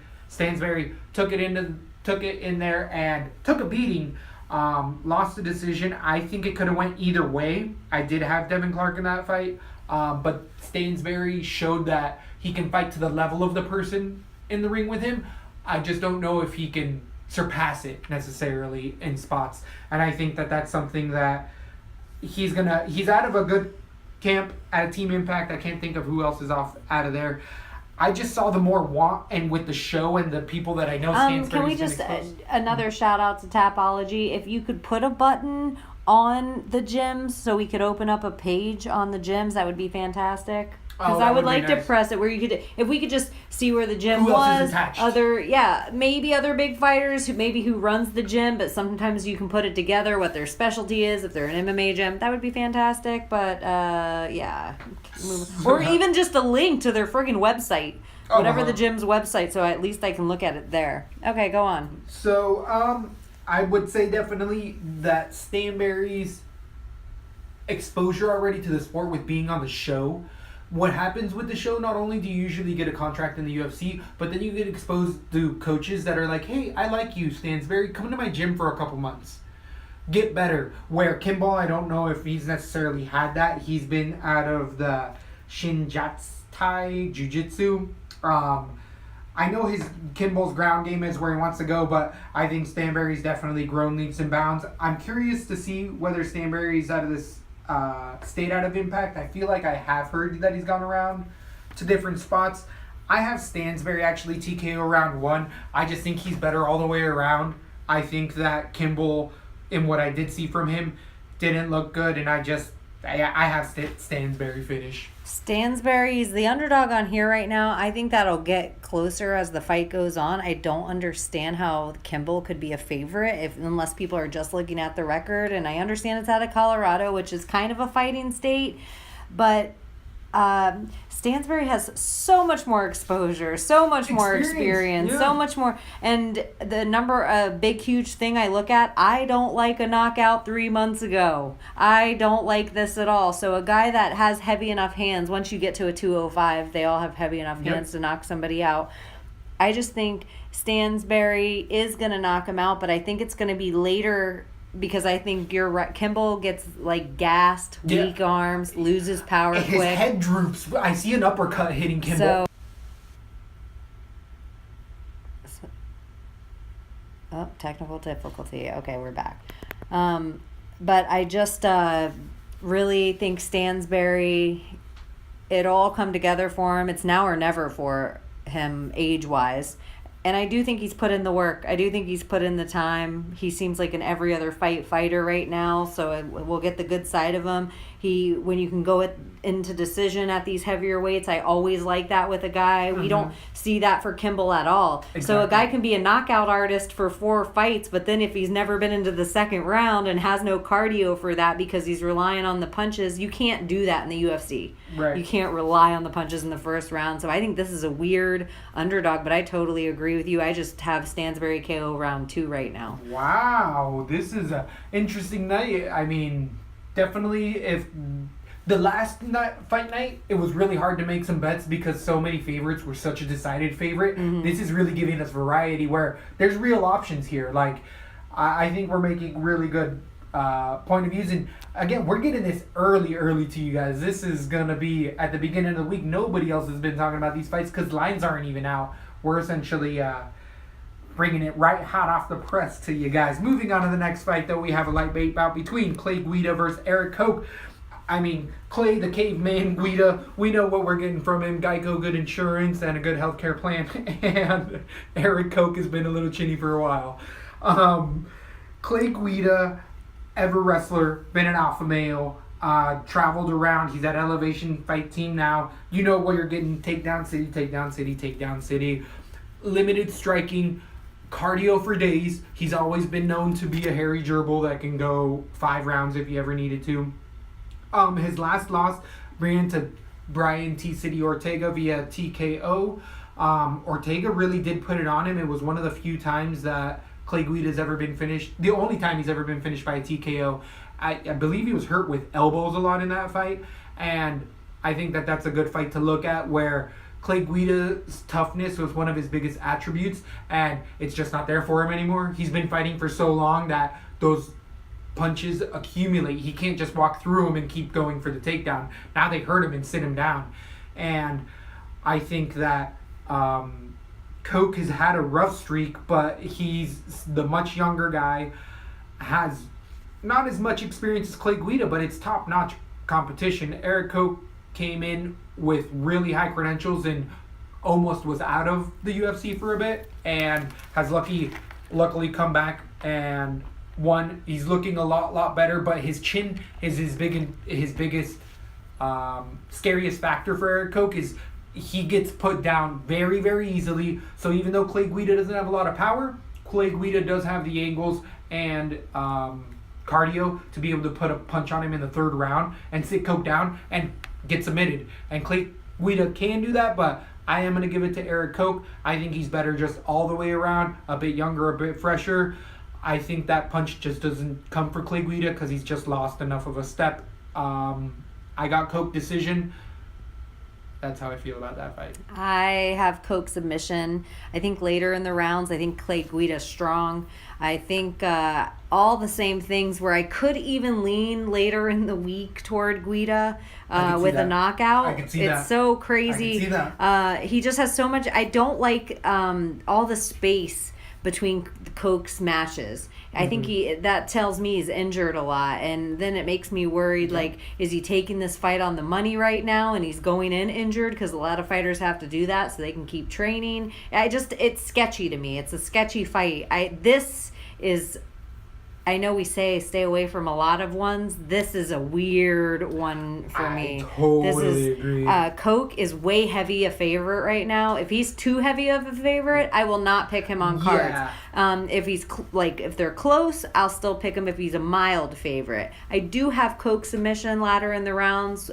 took it in there and took a beating. Lost the decision. I think it could have went either way. I did have Devin Clark in that fight, but Stansberry showed that he can fight to the level of the person in the ring with him. I just don't know if he can surpass it necessarily in spots, and I think that that's something that he's out of a good camp at Team Impact. I can't think of who else is out of there. I just saw the more want, and with the show and the people that I know. Can we just another shout out to Tapology? If you could put a button on the gyms so we could open up a page on the gyms, that would be fantastic. Because I would like to press it where you could, if we could just see where the gym was, maybe other big fighters who runs the gym, but sometimes you can put it together what their specialty is if they're an MMA gym. That would be fantastic. But or even just a link to their friggin' website, whatever the gym's website, so at least I can look at it there. Okay, go on. So I would say definitely that Stansberry's exposure already to the sport with being on the show. What happens with the show, not only do you usually get a contract in the UFC, but then you get exposed to coaches that are like, hey, I like you, Stansberry, come to my gym for a couple months. Get better. Where Kimball, I don't know if he's necessarily had that. He's been out of the Shinjatsu Jiu-Jitsu. I know Kimball's ground game is where he wants to go, but I think Stansberry's definitely grown leaps and bounds. I'm curious to see whether Stansberry's out of this stayed out of Impact. I feel like I have heard that he's gone around to different spots. I have Stansberry actually TKO round 1. I just think he's better all the way around. I think that Kimball, in what I did see from him, didn't look good, and I have Stansberry finish. Stansberry is the underdog on here right now. I think that'll get closer as the fight goes on. I don't understand how Kimball could be a favorite unless people are just looking at the record. And I understand it's out of Colorado, which is kind of a fighting state. But Stansberry has so much more exposure, so much more experience, so much more. And the big, huge thing I look at, I don't like a knockout 3 months ago. I don't like this at all. So a guy that has heavy enough hands, once you get to a 205, they all have heavy enough hands to knock somebody out. I just think Stansberry is going to knock him out, but I think it's going to be later. Because I think you're right. Kimball gets gassed, weak arms, loses power quick. His head droops. I see an uppercut hitting Kimball. Technical difficulty. Okay, we're back. But I just really think Stansberry, it'll all come together for him. It's now or never for him age-wise. And I do think he's put in the work. I do think he's put in the time. He seems like an every other fighter right now, so we'll get the good side of him. When you can go into decision at these heavier weights, I always like that with a guy. We don't see that for Kimball at all. Exactly. So a guy can be a knockout artist for 4 fights, but then if he's never been into the second round and has no cardio for that because he's relying on the punches, you can't do that in the UFC. Right. You can't rely on the punches in the first round. So I think this is a weird underdog, but I totally agree with you. I just have Stansberry KO round 2 right now. Wow, this is an interesting night. I mean, definitely if the last fight night, it was really hard to make some bets because so many favorites were such a decided favorite. This is really giving us variety where there's real options here. I think we're making really good point of views. And again, we're getting this early to you guys. This is going to be at the beginning of the week. Nobody else has been talking about these fights because lines aren't even out. We're essentially bringing it right hot off the press to you guys. Moving on to the next fight, though, we have a lightweight bout between Clay Guida versus Eric Koch. I mean, Clay the Caveman Guida, we know what we're getting from him. Geico, good insurance, and a good healthcare plan. And Eric Koch has been a little chinny for a while. Clay Guida, ever wrestler, been an alpha male, traveled around. He's at Elevation Fight Team now. You know what you're getting. Takedown City, Takedown City, Takedown City. Limited striking, cardio for days. He's always been known to be a hairy gerbil that can go 5 rounds if he ever needed to. His last loss ran to Brian T. City Ortega via TKO. Ortega really did put it on him. It was one of the few times that Clay Guida's ever been finished. The only time he's ever been finished by a TKO. I believe he was hurt with elbows a lot in that fight. And I think that that's a good fight to look at, where Clay Guida's toughness was one of his biggest attributes, and it's just not there for him anymore. He's been fighting for so long that those punches accumulate. He can't just walk through them and keep going for the takedown. Now they hurt him and sit him down. And I think that Koch has had a rough streak, but he's the much younger guy, has not as much experience as Clay Guida, but it's top-notch competition. Eric Koch came in with really high credentials and almost was out of the UFC for a bit, and has luckily come back and won. He's looking a lot better, but his chin is his biggest scariest factor for Eric Koch. Is he gets put down very, very easily. So even though Clay Guida doesn't have a lot of power, Clay Guida does have the angles and cardio to be able to put a punch on him in the 3rd round and sit Koch down and get submitted. And Clay Guida can do that, but I am going to give it to Eric Koch. I think he's better just all the way around, a bit younger, a bit fresher. I think that punch just doesn't come for Clay Guida because he's just lost enough of a step. I got Koch decision. That's how I feel about that fight. I have Koch submission. I think later in the rounds, I think Clay Guida's strong. I think all the same things where I could even lean later in the week toward Guida with a knockout. I can see that. It's so crazy. I can see that. He just has so much. I don't like all the space between Koch's matches. I think that tells me he's injured a lot, and then it makes me worried, like, is he taking this fight on the money right now and he's going in injured? Because a lot of fighters have to do that so they can keep training. It's sketchy to me. It's a sketchy fight. I know we say stay away from a lot of ones. This is a weird one for me. I totally agree. Koch is way heavy a favorite right now. If he's too heavy of a favorite, I will not pick him on cards. Yeah. If he's if they're close, I'll still pick him if he's a mild favorite. I do have Koch submission later in the rounds.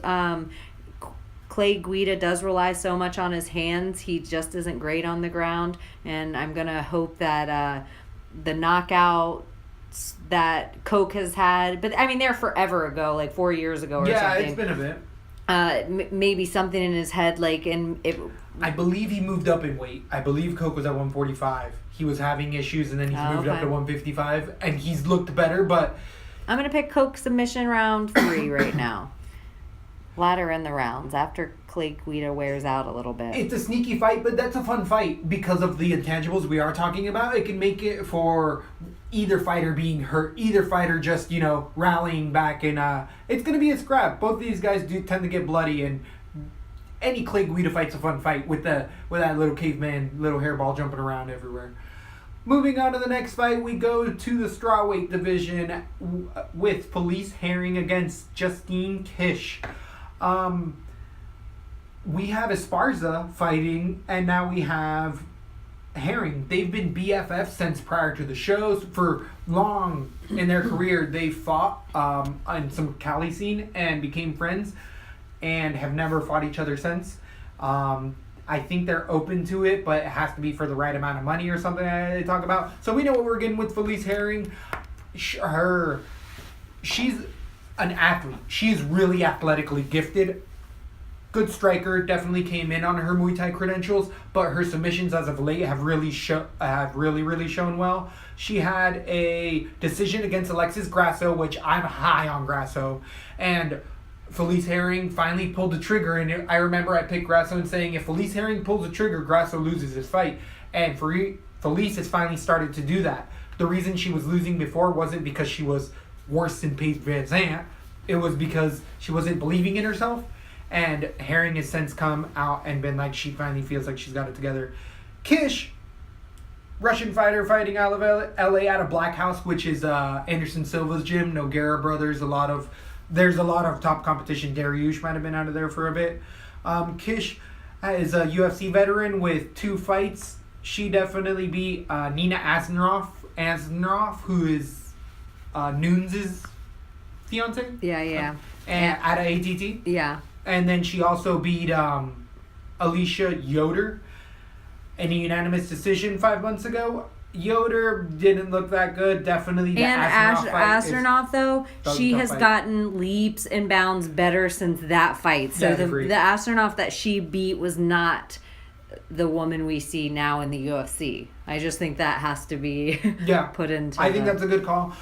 Clay Guida does rely so much on his hands. He just isn't great on the ground, and I'm gonna hope that the knockout that Koch has had, but I mean they're forever ago, like 4 years ago or something. Yeah, it's been a bit. Maybe something in his head, like I believe he moved up in weight. I believe Koch was at 145. He was having issues, and then he's moved up to 155, and he's looked better. But I'm gonna pick Koch submission round 3 right now. Later in the rounds after Clay Guida wears out a little bit. It's a sneaky fight, but that's a fun fight because of the intangibles we are talking about. It can make it for either fighter being hurt, either fighter just, rallying back, and it's going to be a scrap. Both of these guys do tend to get bloody, and any Clay Guida fight's a fun fight with that little caveman, little hairball jumping around everywhere. Moving on to the next fight, we go to the strawweight division with Felice Herring against Justine Kish. We have Esparza fighting, and now we have Herring. They've been BFFs since prior to the shows. For long in their career, they fought on some Cali scene and became friends and have never fought each other since. I think they're open to it, but it has to be for the right amount of money or something that they talk about. So we know what we're getting with Felice Herring. She's an athlete. She's really athletically gifted. Good striker, definitely came in on her Muay Thai credentials, but her submissions as of late have really shown well. She had a decision against Alexis Grasso, which I'm high on Grasso, and Felice Herring finally pulled the trigger, and I remember I picked Grasso and saying if Felice Herring pulls the trigger, Grasso loses his fight, and Felice has finally started to do that. The reason she was losing before wasn't because she was worse than Paige Van Zandt. it was because she wasn't believing in herself. And Herring has since come out and been like, she finally feels like she's got it together. Kish, Russian fighter fighting out of LA out of Black House, which is Anderson Silva's gym. Nogueira brothers. There's a lot of top competition. Dariush might have been out of there for a bit. Kish is a UFC veteran with 2 fights. She definitely beat Nina Asanoff, who is Nunes' fiance. Yeah. And out of ATT. Yeah. And then she also beat Alicia Yoder in a unanimous decision 5 months ago. Yoder didn't look that good. Definitely the Astronaut, though, she has fight. gotten leaps and bounds better since that fight. So the Astronaut that she beat was not the woman we see now in the UFC. I just think that has to be put into. I think that's a good call.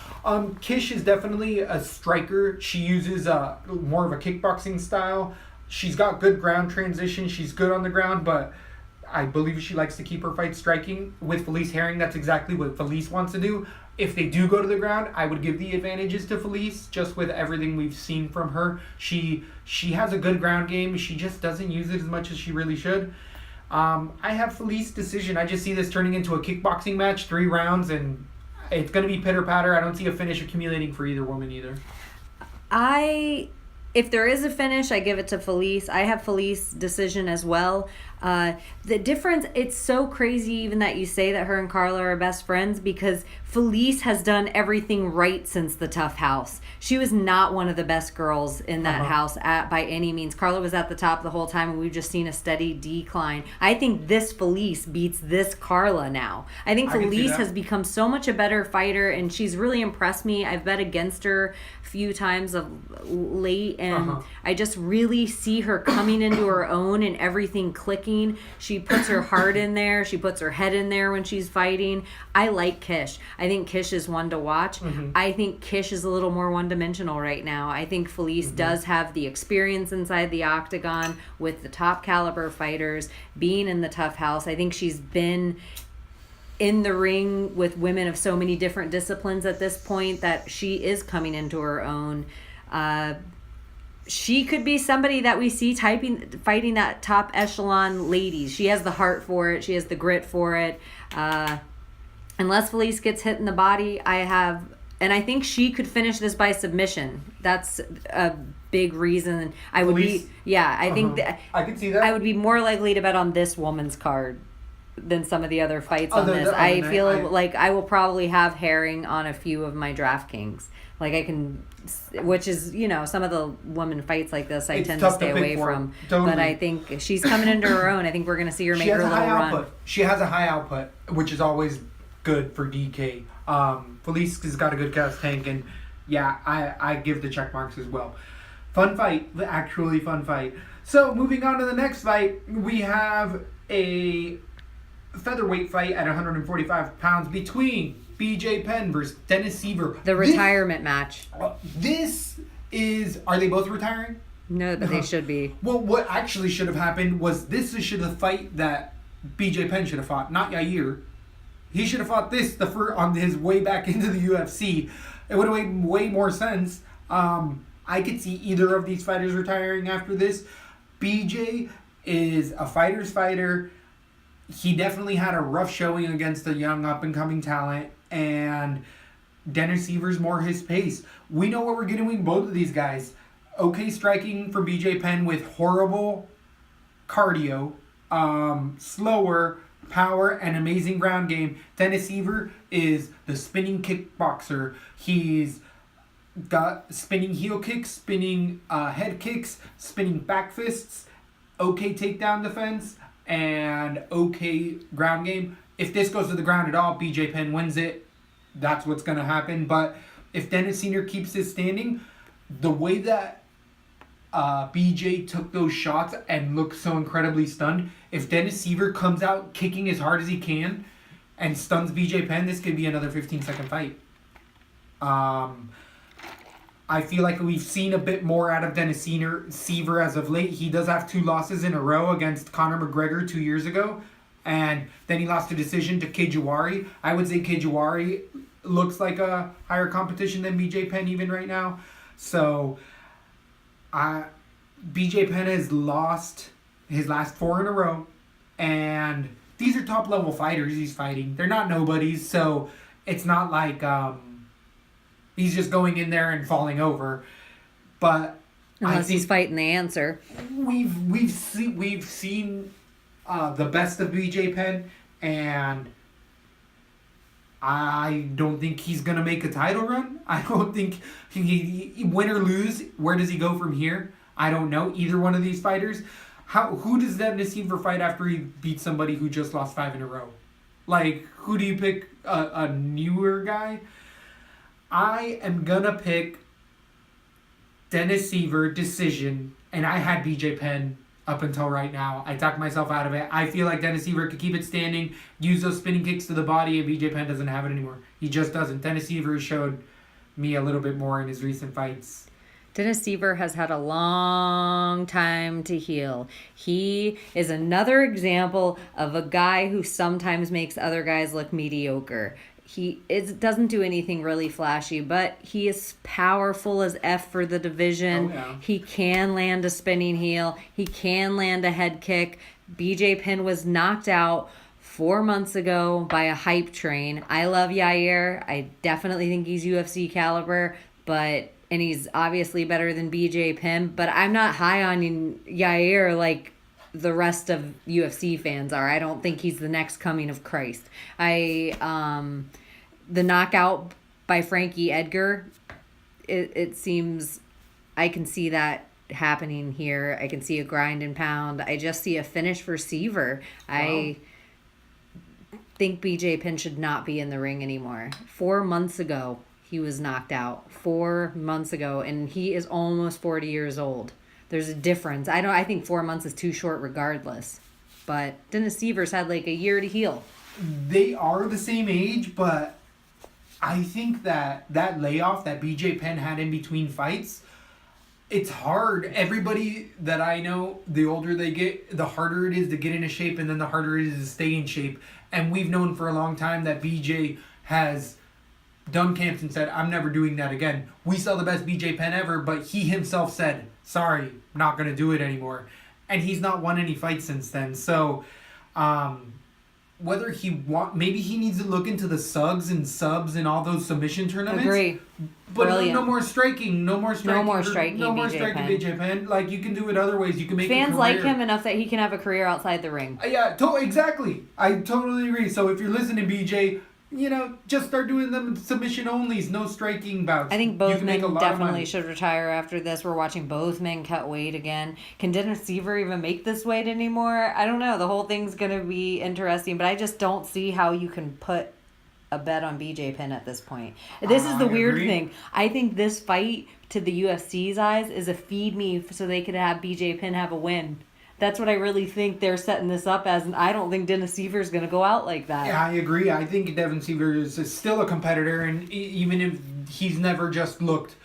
Kish is definitely a striker. She uses more of a kickboxing style. She's got good ground transition. She's good on the ground, but I believe she likes to keep her fight striking. With Felice Herring, that's exactly what Felice wants to do. If they do go to the ground, I would give the advantages to Felice, just with everything we've seen from her. She has a good ground game. She just doesn't use it as much as she really should. I have Felice decision. I just see this turning into a kickboxing match, 3 rounds, and it's going to be pitter-patter. I don't see a finish accumulating for either woman either. If there is a finish, I give it to Felice. I have Felice decision as well. The difference, it's so crazy even that you say that her and Carla are best friends, because Felice has done everything right since the Tough House. She was not one of the best girls in that house by any means. Carla was at the top the whole time, and we've just seen a steady decline. I think this Felice beats this Carla now. I think Felice has become so much a better fighter, and she's really impressed me. I've bet against her a few times of late, and I just really see her coming into her own and everything clicking. She puts her heart in there. She puts her head in there when she's fighting. I like Kish. I think Kish is one to watch. I think Kish is a little more one-dimensional right now. I think Felice does have the experience inside the octagon with the top caliber fighters, being in the Tough House. I think she's been in the ring with women of so many different disciplines at this point that she is coming into her own. She could be somebody that we see fighting that top echelon ladies. She has the heart for it. She has the grit for it. Unless Felice gets hit in the body, and I think she could finish this by submission. That's a big reason. I would Felice? I think I could see that. I would be more likely to bet on this woman's card than some of the other fights on this. I feel like I will probably have Herring on a few of my DraftKings. Like I can, which is, some of the women fights like this I tend to stay away from. Totally. But I think she's coming into her own. I think we're going to see her make her little run. She has a high output, which is always good for DK. Felice has got a good gas tank, and I give the check marks as well. Fun fight, actually fun fight. So moving on to the next fight, we have a featherweight fight at 145 pounds between BJ Penn versus Dennis Seaver. The retirement match. This is... Are they both retiring? No, but they should be. Well, what actually should have happened was this should have fight that BJ Penn should have fought, not Yair. He should have fought this on his way back into the UFC. It would have made way more sense. I could see either of these fighters retiring after this. BJ is a fighter's fighter. He definitely had a rough showing against a young up-and-coming talent, and Dennis Seaver's more his pace. We know what we're getting with both of these guys. Okay striking for BJ Penn with horrible cardio, slower power, and amazing ground game. Dennis Seaver is the spinning kickboxer. He's got spinning heel kicks, spinning head kicks, spinning back fists, okay takedown defense, and okay ground game. If this goes to the ground at all, BJ Penn wins it. That's what's going to happen. But if Dennis Sr. keeps his standing, the way that BJ took those shots and looked so incredibly stunned, if Dennis Seaver comes out kicking as hard as he can and stuns BJ Penn, this could be another 15-second fight. I feel like we've seen a bit more out of Dennis Seaver as of late. He does have 2 losses in a row against Conor McGregor 2 years ago. And then he lost a decision to Kejawari. I would say Kejawari looks like a higher competition than BJ Penn even right now. So, BJ Penn has lost his last 4 in a row, and these are top level fighters he's fighting. They're not nobodies, so it's not like he's just going in there and falling over. But Unless he's fighting the answer. We've seen the best of BJ Penn, and I don't think he's gonna make a title run. I don't think he win or lose. Where does he go from here? I don't know. Either one of these fighters. Who does Dennis Seaver fight after he beats somebody who just lost 5 in a row? Like, who do you pick? A newer guy? I am gonna pick Dennis Seaver decision, and I had BJ Penn up until right now. I talked myself out of it. I feel like Dennis Seaver could keep it standing, use those spinning kicks to the body, and BJ Penn doesn't have it anymore. He just doesn't. Dennis Seaver showed me a little bit more in his recent fights. Dennis Seaver has had a long time to heal. He is another example of a guy who sometimes makes other guys look mediocre. He doesn't do anything really flashy, but he is powerful as F for the division. Oh, yeah. He can land a spinning heel. He can land a head kick. BJ Penn was knocked out 4 months ago by a hype train. I love Yair. I definitely think he's UFC caliber, and he's obviously better than BJ Penn, but I'm not high on Yair like the rest of UFC fans are. I don't think he's the next coming of Christ. The knockout by Frankie Edgar, it seems I can see that happening here. I can see a grind and pound. I just see a finish for Seaver. Wow. I think BJ Penn should not be in the ring anymore. 4 months ago, he was knocked out. 4 months ago, and he is almost 40 years old. There's a difference. I think 4 months is too short regardless. But Dennis Seaver's had like a year to heal. They are the same age, but I think that layoff that BJ Penn had in between fights, it's hard. Everybody that I know, the older they get, the harder it is to get into shape, and then the harder it is to stay in shape. And we've known for a long time that BJ has done camps and said, I'm never doing that again. We saw the best BJ Penn ever, but he himself said, sorry, not going to do it anymore. And he's not won any fights since then. So, whether maybe he needs to look into the SUGs and subs and all those submission tournaments. Agree. But Brilliant. no more striking. No more striking. BJ Penn. Like, you can do it other ways. You can make fans a like career. him enough that he can have a career outside the ring. Yeah, exactly. I totally agree. So if you're listening, BJ, just start doing them submission onlys, no striking bouts. I think both men definitely definitely should retire after this. We're watching both men cut weight again. Can Dennis Seaver even make this weight anymore? I don't know. The whole thing's going to be interesting, but I just don't see how you can put a bet on BJ Penn at this point. This is the weird thing. I think this fight, to the UFC's eyes, is a feed me so they could have BJ Penn have a win. That's what I really think they're setting this up as, and I don't think Dennis Seaver's going to go out like that. Yeah, I agree. I think Devin Seaver is still a competitor, and even if he's never just looked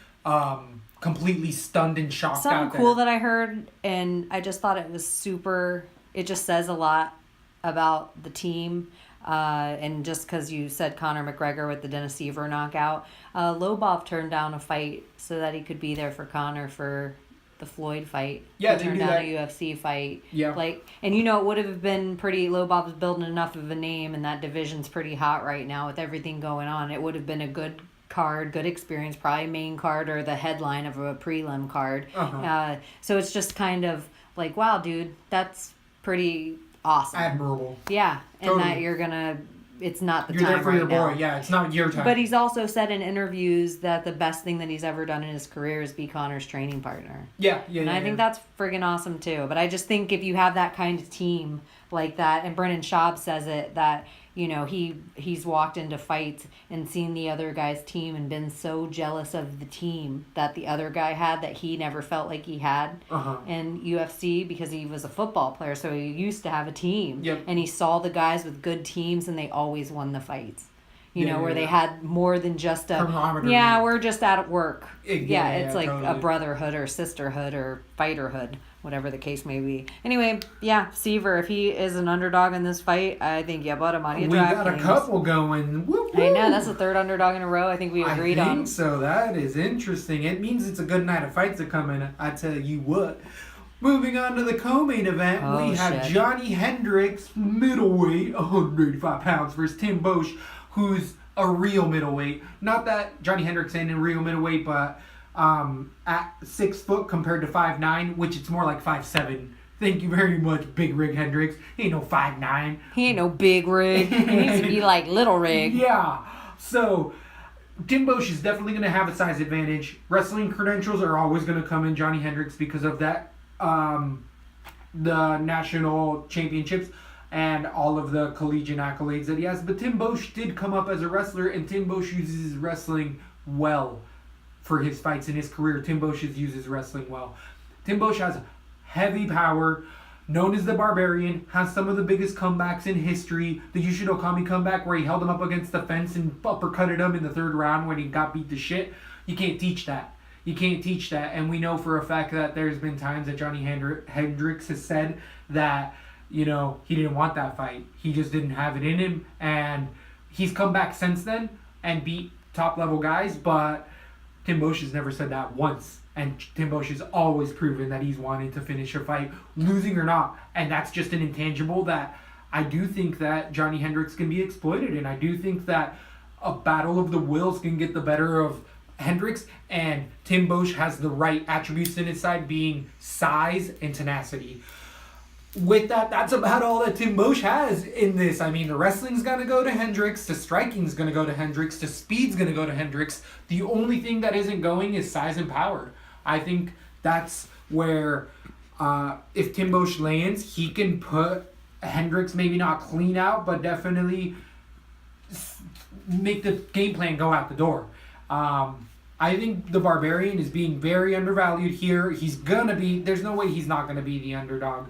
completely stunned and shocked Something out there. cool that I heard, and I just thought it was super, it just says a lot about the team, and just because you said Conor McGregor with the Dennis Seaver knockout, Lobov turned down a fight so that he could be there for Conor for the Floyd fight. Yeah, he turned down a UFC fight. Yeah. And it would have been pretty, Lobov's building enough of a name, and that division's pretty hot right now with everything going on. It would have been a good card, good experience, probably main card or the headline of a prelim card. Uh-huh. So it's just kind of like, wow, dude, that's pretty awesome. Admirable. Yeah, and Totally. that you're gonna, it's not the You're time there for right your now. boy. Yeah, it's not your time. But he's also said in interviews that the best thing that he's ever done in his career is be Conor's training partner. Yeah. And I think that's friggin' awesome too. But I just think if you have that kind of team like that, and Brennan Schaub says it, that he's walked into fights and seen the other guy's team and been so jealous of the team that the other guy had that he never felt like he had in UFC, because he was a football player, so he used to have a team. Yep. And he saw the guys with good teams and they always won the fights. Where they yeah. had more than just a, Camaraderie. yeah, we're just out at work. Yeah, It's like totally. a brotherhood or sisterhood or fighterhood, whatever the case may be. Anyway, yeah, Seaver, if he is an underdog in this fight, I think you bought him on your We draft got a games. couple going. Woo, I know, woo. that's the third underdog in a row. I think we agreed I think on. so. That is interesting. It means it's a good night of fights are coming. I tell you what. Moving on to the co-main event, Oh, we have shit. Johnny Hendricks, middleweight, 185 pounds, versus Tim Bosch, who's a real middleweight. Not that Johnny Hendricks ain't a real middleweight, but at 6 foot compared to 5'9", which it's more like 5'7". Thank you very much, Big Rig Hendricks. He ain't no 5'9". He ain't no big rig. He needs to be like little rig. Yeah. So, Tim Bosch is definitely going to have a size advantage. Wrestling credentials are always going to come in Johnny Hendricks because of that, the national championships and all of the collegiate accolades that he has. But Tim Bosch did come up as a wrestler, and Tim Bosch uses his wrestling well for his fights in his career. Tim Bosch uses wrestling well. Tim Bosch has heavy power, known as the Barbarian, has some of the biggest comebacks in history. The Yushin Okami comeback where he held him up against the fence and uppercutted him in the 3rd round when he got beat to shit. You can't teach that. You can't teach that. And we know for a fact that there's been times that Johnny Hendricks has said that, you know, he didn't want that fight. He just didn't have it in him. And he's come back since then and beat top-level guys, but Tim Bosch has never said that once. And Tim Bosch has always proven that he's wanting to finish a fight, losing or not. And that's just an intangible that I do think that Johnny Hendricks can be exploited. And I do think that a battle of the wills can get the better of Hendricks. And Tim Bosch has the right attributes in his side, being size and tenacity. With that, that's about all that Tim Bosch has in this. I mean, the wrestling's going to go to Hendricks, the striking's going to go to Hendricks, the speed's going to go to Hendricks. The only thing that isn't going is size and power. I think that's where, if Tim Bosch lands, he can put Hendricks maybe not clean out, but definitely make the game plan go out the door. I think the Barbarian is being very undervalued here. He's going to be, there's no way he's not going to be the underdog.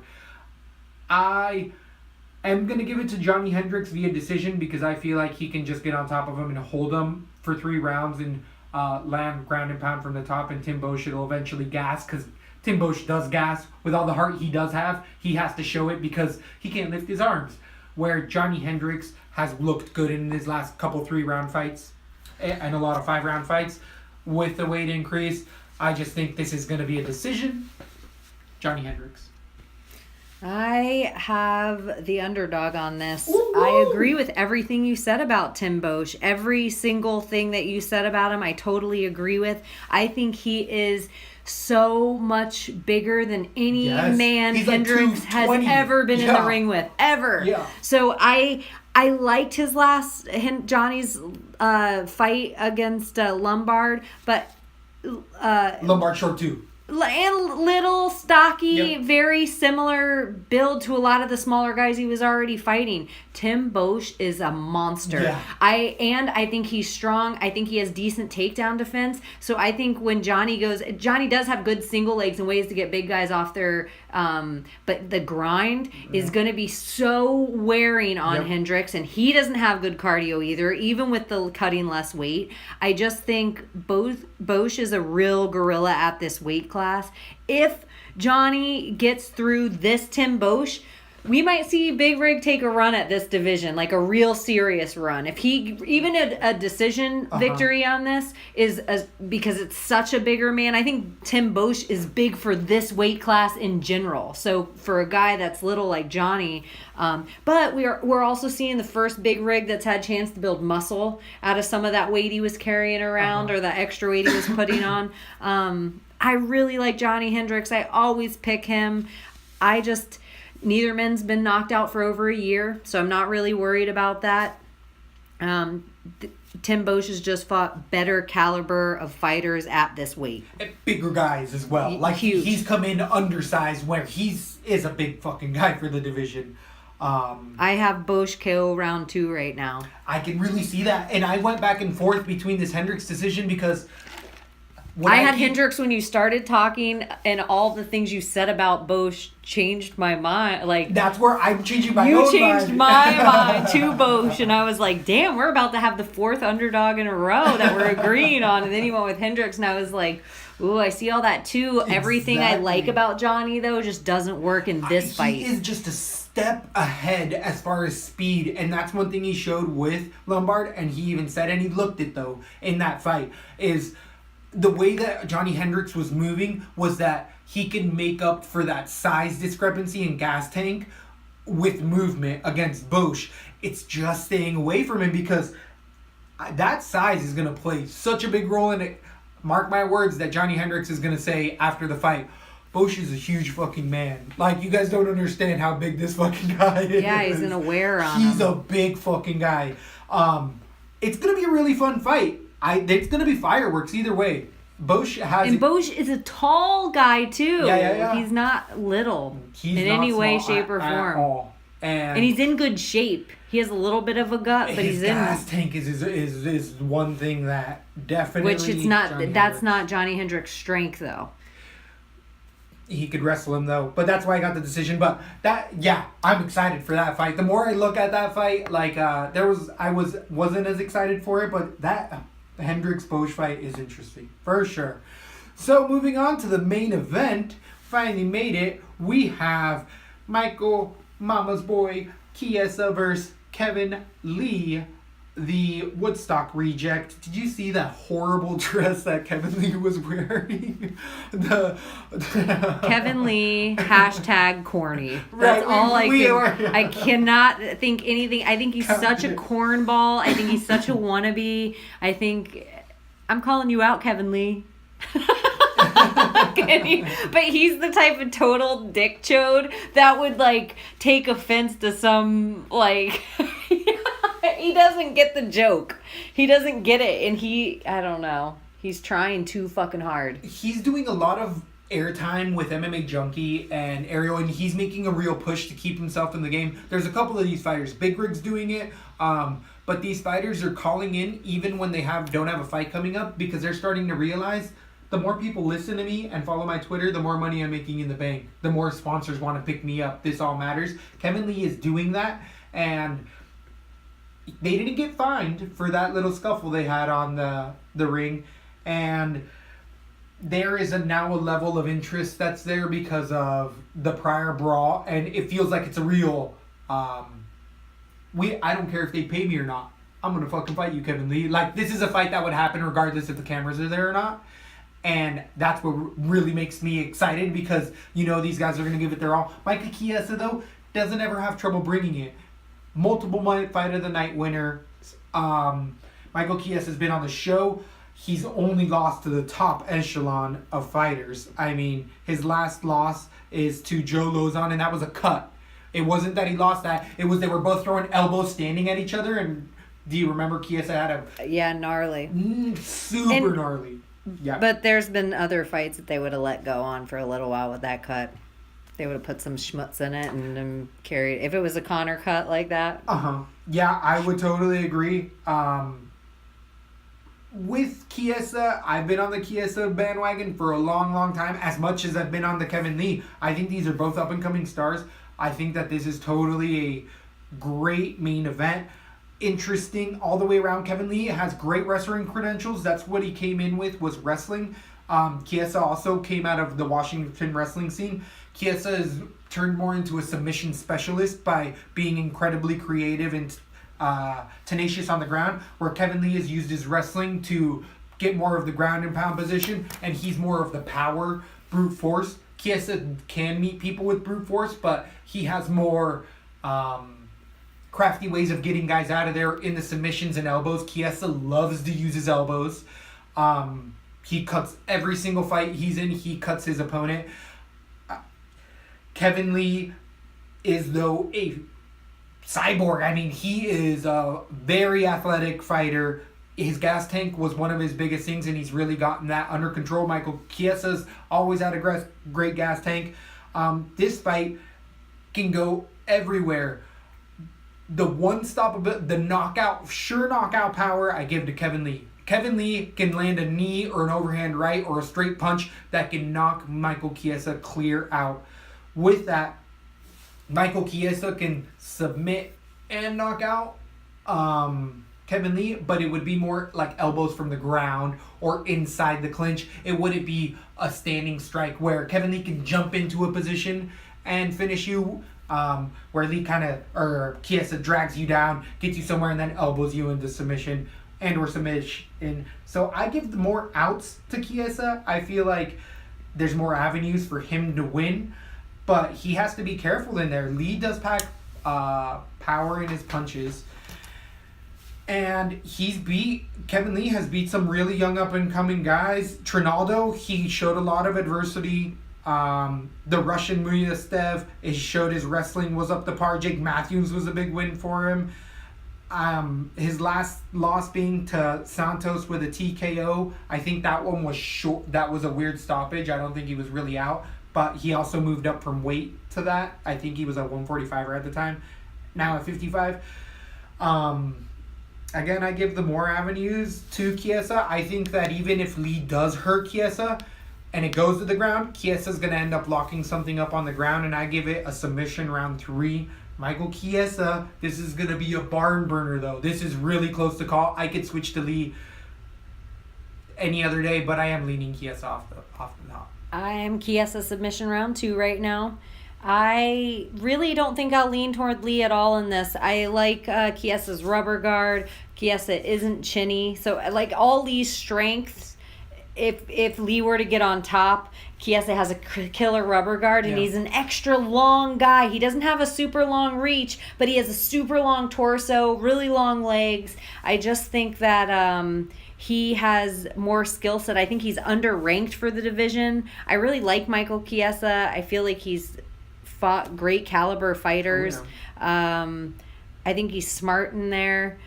I am going to give it to Johnny Hendricks via decision because I feel like he can just get on top of him and hold him for 3 rounds and land ground and pound from the top, and Tim Bosch will eventually gas because Tim Bosch does gas. With all the heart he does have, he has to show it because he can't lift his arms. Where Johnny Hendricks has looked good in his last couple 3-round fights and a lot of 5-round fights with the weight increase. I just think this is going to be a decision. Johnny Hendricks. I have the underdog on this. Woo-woo! I agree with everything you said about Tim Bosch. Every single thing that you said about him, I totally agree with. I think he is so much bigger than any man He's like Hendricks has 220. ever been in the ring with. Ever. Yeah. So I liked his last, Johnny's fight against Lombard, but... Lombard short too. And little, stocky, Yep. very similar build to a lot of the smaller guys he was already fighting. Tim Bosch is a monster. Yeah. I think he's strong. I think he has decent takedown defense. So I think when Johnny does have good single legs and ways to get big guys off their, but the grind is going to be so wearing on Yep. Hendricks, and he doesn't have good cardio either, even with the cutting less weight. I just think Bosch is a real gorilla at this weight class. If Johnny gets through this Tim Bosch, we might see Big Rig take a run at this division, like a real serious run. If he, even a decision victory on this is because it's such a bigger man. I think Tim Bosch is big for this weight class in general. So for a guy that's little like Johnny, but we're also seeing the first Big Rig that's had a chance to build muscle out of some of that weight he was carrying around or the extra weight he was putting on. I really like Johnny Hendricks. I always pick him. Neither man's been knocked out for over a year, so I'm not really worried about that. Tim Bosch has just fought better caliber of fighters at this weight. And bigger guys as well. Like Huge. he's come in undersized where is a big fucking guy for the division. I have Bosch KO round 2 right now. I can really see that. And I went back and forth between this Hendricks decision because I had Hendricks when you started talking, and all the things you said about Bosch changed my mind. Like, that's where I'm changing my you own changed mind. my mind to Bosch, and I was like, damn, we're about to have the 4th underdog in a row that we're agreeing on. And then he went with Hendricks, and I was like, Ooh, I see all that too. Everything I like Exactly. about Johnny, though, just doesn't work in this fight. He is just a step ahead as far as speed, and that's one thing he showed with Lombard, and he even said, and he looked it though in that fight, is the way that Johnny Hendricks was moving was that he can make up for that size discrepancy in gas tank with movement against Bosch. It's just staying away from him because that size is going to play such a big role in it. Mark my words that Johnny Hendricks is going to say after the fight, Bosch is a huge fucking man. Like, you guys don't understand how big this fucking guy is. Yeah, he's going to wear on He's him. a big fucking guy. It's going to be a really fun fight. It's going to be fireworks either way. Bosch has... And Bosch is a tall guy, too. Yeah. He's not little He's in not any way, small shape, or at form. all. And And he's in good shape. He has a little bit of a gut, but his he's in... gas tank is one thing that definitely... Which it's not... Johnny That's Hendricks- not Johnny Hendricks' strength, though. He could wrestle him though, but that's why I got the decision. But I'm excited for that fight. The more I look at that fight, like I wasn't as excited for it, but that Hendricks Bosch fight is interesting for sure. So moving on to the main event, finally made it. We have Michael Mama's Boy Chiesa versus Kevin Lee, the Woodstock reject. Did you see that horrible dress that Kevin Lee was wearing? Kevin Lee, hashtag corny. Right, That's all yeah. I cannot think anything. I think he's such a cornball. I think he's such a wannabe. I'm calling you out, Kevin Lee. But he's the type of total dick chode that would like take offense to some like he doesn't get the joke. He doesn't get it, and I don't know. He's trying too fucking hard. He's doing a lot of airtime with MMA Junkie and Ariel, and he's making a real push to keep himself in the game. There's a couple of these fighters. Big Rig's doing it, but these fighters are calling in even when they don't have a fight coming up because they're starting to realize the more people listen to me and follow my Twitter, the more money I'm making in the bank. The more sponsors want to pick me up. This all matters. Kevin Lee is doing that, and they didn't get fined for that little scuffle they had on the ring, and there is now a level of interest that's there because of the prior brawl, and it feels like it's a real I don't care if they pay me or not. I'm gonna fucking fight you, Kevin Lee. Like, this is a fight that would happen regardless if the cameras are there or not. And that's what really makes me excited because, these guys are going to give it their all. Michael Chiesa, though, doesn't ever have trouble bringing it. Multiple fight of the night winner. Michael Chiesa has been on the show. He's only lost to the top echelon of fighters. I mean, his last loss is to Joe Lozon, and that was a cut. It wasn't that he lost that. It was they were both throwing elbows standing at each other. And do you remember Chiesa had Yeah, gnarly. super gnarly. Yeah. But there's been other fights that they would have let go on for a little while with that cut. They would have put some schmutz in it and carried. If it was a Connor cut like that. Yeah, I would totally agree. With Chiesa, I've been on the Chiesa bandwagon for a long, long time. As much as I've been on the Kevin Lee, I think these are both up and coming stars. I think that this is totally a great main event. Interesting all the way around. Kevin Lee has great wrestling credentials. That's what he came in with, was wrestling. Chiesa also came out of the Washington wrestling scene. Chiesa has turned more into a submission specialist by being incredibly creative and tenacious on the ground, where Kevin Lee has used his wrestling to get more of the ground and pound position, and he's more of the power, brute force. Chiesa can meet people with brute force, but he has more crafty ways of getting guys out of there in the submissions and elbows. Chiesa loves to use his elbows. He cuts every single fight he's in. He cuts his opponent. Kevin Lee is, though, a cyborg. I mean, he is a very athletic fighter. His gas tank was one of his biggest things, and he's really gotten that under control. Michael Chiesa's always had a great gas tank. This fight can go everywhere. The knockout power I give to Kevin Lee. Kevin Lee can land a knee or an overhand right or a straight punch that can knock Michael Chiesa clear out. With that, Michael Chiesa can submit and knock out. Kevin Lee, but it would be more like elbows from the ground or inside the clinch. It wouldn't be a standing strike where Kevin Lee can jump into a position and finish you, where Lee Chiesa drags you down, gets you somewhere, and then elbows you into submission or submission. So I give the more outs to Chiesa. I feel like there's more avenues for him to win, but he has to be careful in there. Lee does pack power in his punches. And Kevin Lee has beat some really young up-and-coming guys. Trinaldo, he showed a lot of adversity. The Russian Muryastev, he showed his wrestling was up to par. Jake Matthews was a big win for him. His last loss being to Santos with a TKO. I think that one was short. That was a weird stoppage. I don't think he was really out. But he also moved up from weight to that. I think he was at 145er at the time. Now at 55. Again, I give the more avenues to Chiesa. I think that even if Lee does hurt Chiesa and it goes to the ground, Chiesa's going to end up locking something up on the ground, and I give it a submission round 3. Michael Chiesa, this is going to be a barn burner, though. This is really close to call. I could switch to Lee any other day, but I am leaning Chiesa off the top. I am Chiesa submission round 2 right now. I really don't think I'll lean toward Lee at all in this. I like Chiesa's rubber guard. Chiesa isn't chinny. So I like all Lee's strengths. If Lee were to get on top, Chiesa has a killer rubber guard, and he's an extra long guy. He doesn't have a super long reach, but he has a super long torso, really long legs. I just think that he has more skill set. I think he's underranked for the division. I really like Michael Chiesa. I feel like he's fought great caliber fighters. I think he's smart in there.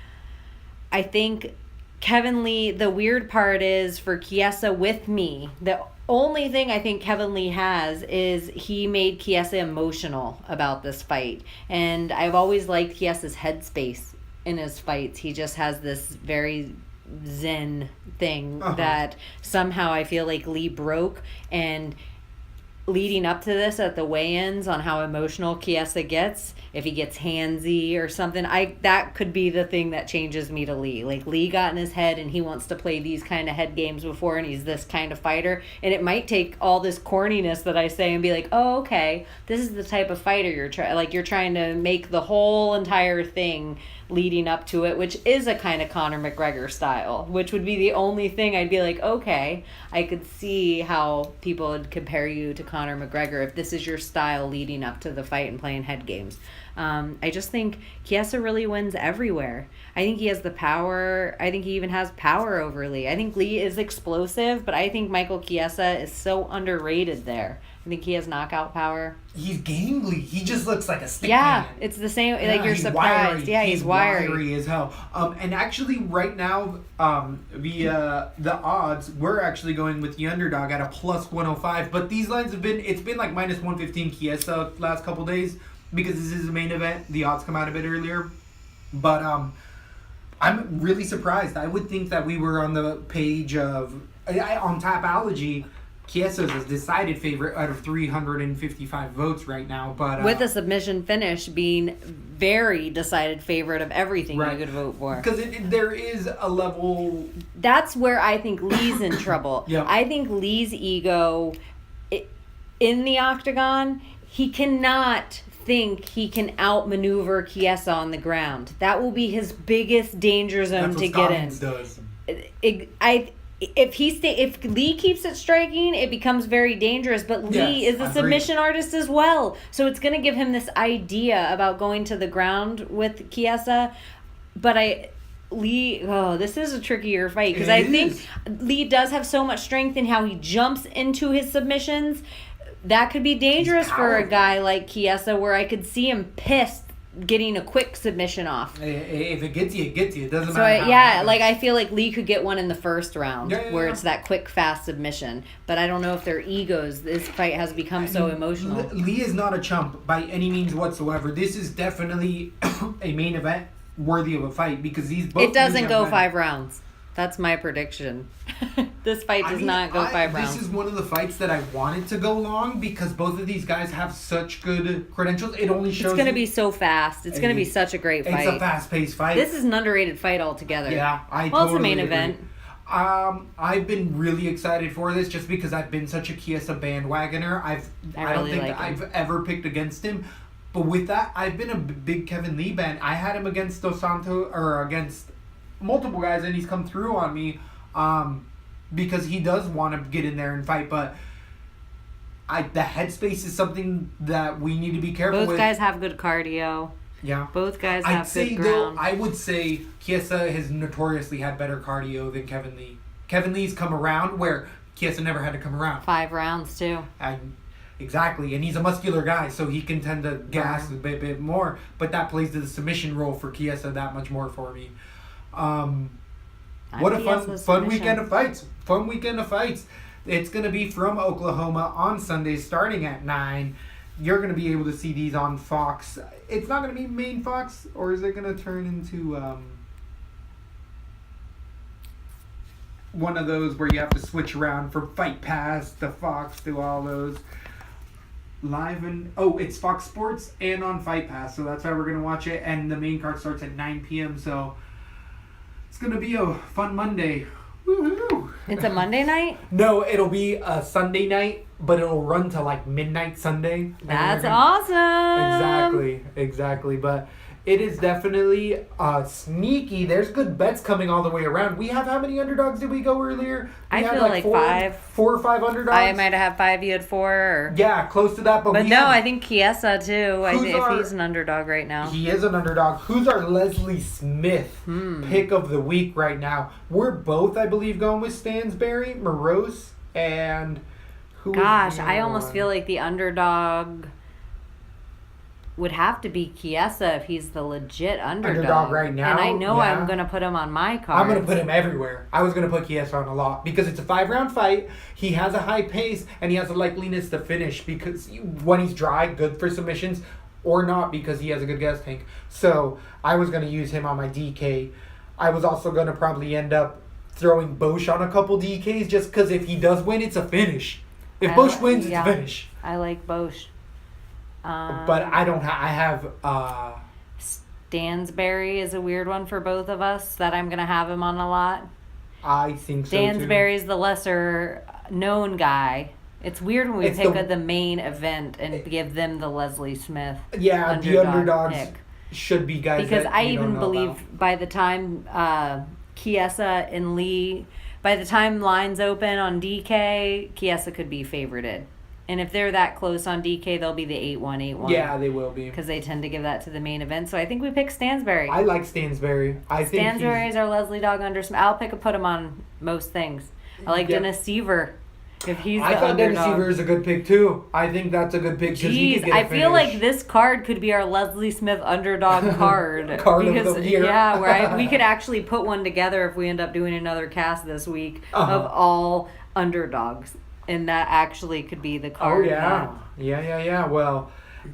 I think Kevin Lee, the weird part is for Chiesa with me, the only thing I think Kevin Lee has is he made Chiesa emotional about this fight. And I've always liked Chiesa's headspace in his fights. He just has this very zen thing that somehow I feel like Lee broke. And leading up to this at the weigh-ins on how emotional Chiesa gets, if he gets handsy or something, that could be the thing that changes me to Lee. Like, Lee got in his head and he wants to play these kind of head games before, and he's this kind of fighter, and it might take all this corniness that I say and be like, oh, okay, this is the type of fighter you're trying to make the whole entire thing leading up to it, which is a kind of Conor McGregor style, which would be the only thing I'd be like, okay, I could see how people would compare you to Conor McGregor if this is your style leading up to the fight and playing head games. I just think Chiesa really wins everywhere. I think he has the power. I think he even has power over Lee. I think Lee is explosive, but I think Michael Chiesa is so underrated there. I think he has knockout power. He's gangly. He just looks like a stick man. man. It's the same. Like, you're surprised. Wiry. Yeah, he's wiry. Wiry as hell. And actually, right now, via the odds, we're actually going with the underdog at a plus 105. But these lines it's been like minus 115 Chiesa last couple days because this is the main event. The odds come out a bit earlier. But I'm really surprised. I would think that we were on the page of on Tapology. Chiesa's a decided favorite out of 355 votes right now, but with a submission finish being very decided favorite of everything you could vote for. Because there is a level. That's where I think Lee's in trouble. Yeah. I think Lee's ego in the octagon, he cannot think he can outmaneuver Chiesa on the ground. That will be his biggest danger zone to get in. Does. If Lee keeps it striking, it becomes very dangerous. But Lee is a submission artist as well, so it's going to give him this idea about going to the ground with Chiesa. But this is a trickier fight because I think Lee does have so much strength in how he jumps into his submissions. That could be dangerous for a guy like Chiesa, where I could see him pissed getting a quick submission off. If it gets you, it gets you. It doesn't matter. So I feel like Lee could get one in the first round where it's that quick, fast submission. But I don't know if their egos. This fight has become so emotional. Lee is not a chump by any means whatsoever. This is definitely a main event worthy of a fight because these both. It doesn't go 5 rounds. That's my prediction. This fight does not go 5 rounds. This is one of the fights that I wanted to go long because both of these guys have such good credentials. It only shows It's going to be so fast. It's going to be such a great fight. It's a fast-paced fight. This is an underrated fight altogether. Yeah, it's the main event. I've been really excited for this just because I've been such a Chiesa bandwagoner. I don't think I've ever picked against him. But with that, I've been a big Kevin Lee fan. I had him against Dos Santos, or against multiple guys, and he's come through on me because he does want to get in there and fight. But the headspace is something that we need to be careful with. Both guys have good cardio. Yeah. Both guys have good ground. I would say Chiesa has notoriously had better cardio than Kevin Lee. Kevin Lee's come around where Chiesa never had to come around. 5 rounds, too. Exactly, and he's a muscular guy, so he can tend to gas a bit more. But that plays to the submission role for Chiesa that much more for me. What a fun weekend of fights! Fun weekend of fights. It's going to be from Oklahoma on Sunday, starting at 9. You're going to be able to see these on Fox. It's not going to be main Fox, or is it going to turn into one of those where you have to switch around from Fight Pass to Fox to all those? Live and it's Fox Sports and on Fight Pass, so that's how we're gonna watch it. And the main card starts at 9 p.m. So it's gonna be a fun Monday. Woohoo! It's a Monday night? No, it'll be a Sunday night, but it'll run to like midnight Sunday. That's awesome. Exactly. But it is definitely sneaky. There's good bets coming all the way around. We have how many underdogs did we go earlier? I feel like 5. 4 or 5 underdogs. I might have had 5. You had 4. Or... Yeah, close to that. But I think Chiesa too. If he's an underdog right now. He is an underdog. Who's our Leslie Smith pick of the week right now? We're both, I believe, going with Stansberry, Morose, and who? Gosh, I almost feel like the underdog would have to be Chiesa if he's the legit underdog right now. And I know I'm going to put him on my card. I'm going to put him everywhere. I was going to put Chiesa on a lot because it's a 5-round fight. He has a high pace and he has a likeliness to finish because when he's dry, good for submissions, or not because he has a good gas tank. So I was going to use him on my DK. I was also going to probably end up throwing Bosch on a couple DKs just because if he does win, it's a finish. If Bosch wins, it's a finish. I like Bosch. But I don't I have Stansberry is a weird one for both of us that I'm going to have him on a lot. I think so Stansberry's the lesser known guy. It's weird when we pick the main event and give them the Leslie Smith the underdogs pick. Should be guys because that I you even don't know believe about. by the time Chiesa and Lee, by the time lines open on DK, Chiesa could be favorited. And if they're that close on DK, they'll be the 8-1. Yeah, they will be. Because they tend to give that to the main event. So I think we pick Stansberry. I like Stansberry. Stansberry is our Leslie dog under. I'll put him on most things. I like Dennis Seaver. If he's I thought Dennis Seaver is a good pick too. I think that's a good pick because he could get a finish. I feel like this card could be our Leslie Smith underdog card. Card of the year. Yeah, where we could actually put one together if we end up doing another cast this week of all underdogs. And that actually could be the card. Oh, yeah. Yeah. Well,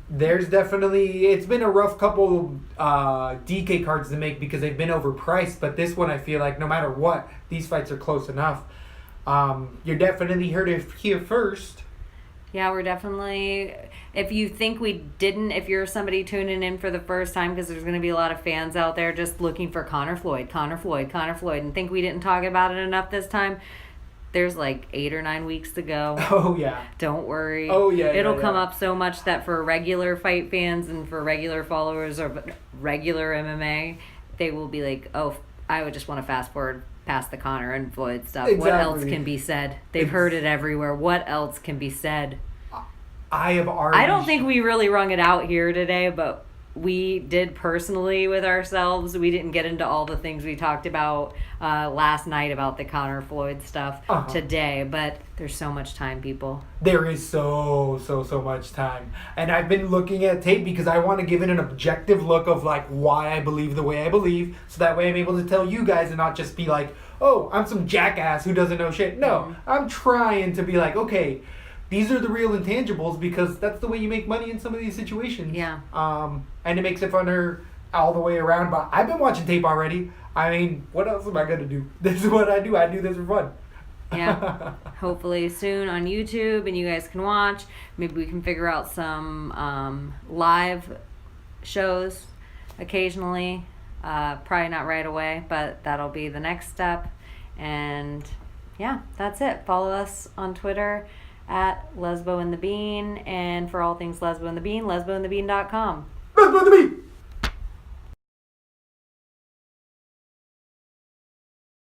there's definitely... It's been a rough couple DK cards to make because they've been overpriced. But this one, I feel like no matter what, these fights are close enough. You're definitely heard it here first. Yeah, we're definitely... If you think we didn't, if you're somebody tuning in for the first time, because there's going to be a lot of fans out there just looking for Conor Floyd, and think we didn't talk about it enough this time... There's like 8 or 9 weeks to go. Oh, yeah. Don't worry. Oh, yeah. It'll come up so much that for regular fight fans and for regular followers of regular MMA, they will be like, oh, I would just want to fast forward past the Conor and Floyd stuff. Exactly. What else can be said? They've heard it everywhere. What else can be said? I don't think we really wrung it out here today, but we did personally with ourselves. We didn't get into all the things we talked about last night about the Conor Floyd stuff today, but there's so much time, people. There is so much time. And I've been looking at tape because I want to give it an objective look of like why I believe the way I believe, so that way I'm able to tell you guys and not just be like, oh, I'm some jackass who doesn't know shit. No, I'm trying to be like, okay, these are the real intangibles because that's the way you make money in some of these situations. Yeah. And it makes it funner all the way around. But I've been watching tape already. I mean, what else am I gonna do? This is what I do. I do this for fun. Yeah. Hopefully soon on YouTube, and you guys can watch. Maybe we can figure out some live shows occasionally. Probably not right away, but that'll be the next step. And yeah, that's it. Follow us on Twitter at Lesbo and the Bean, and for all things Lesbo and the Bean, lesboandthebean.com. Lesbo and the Bean.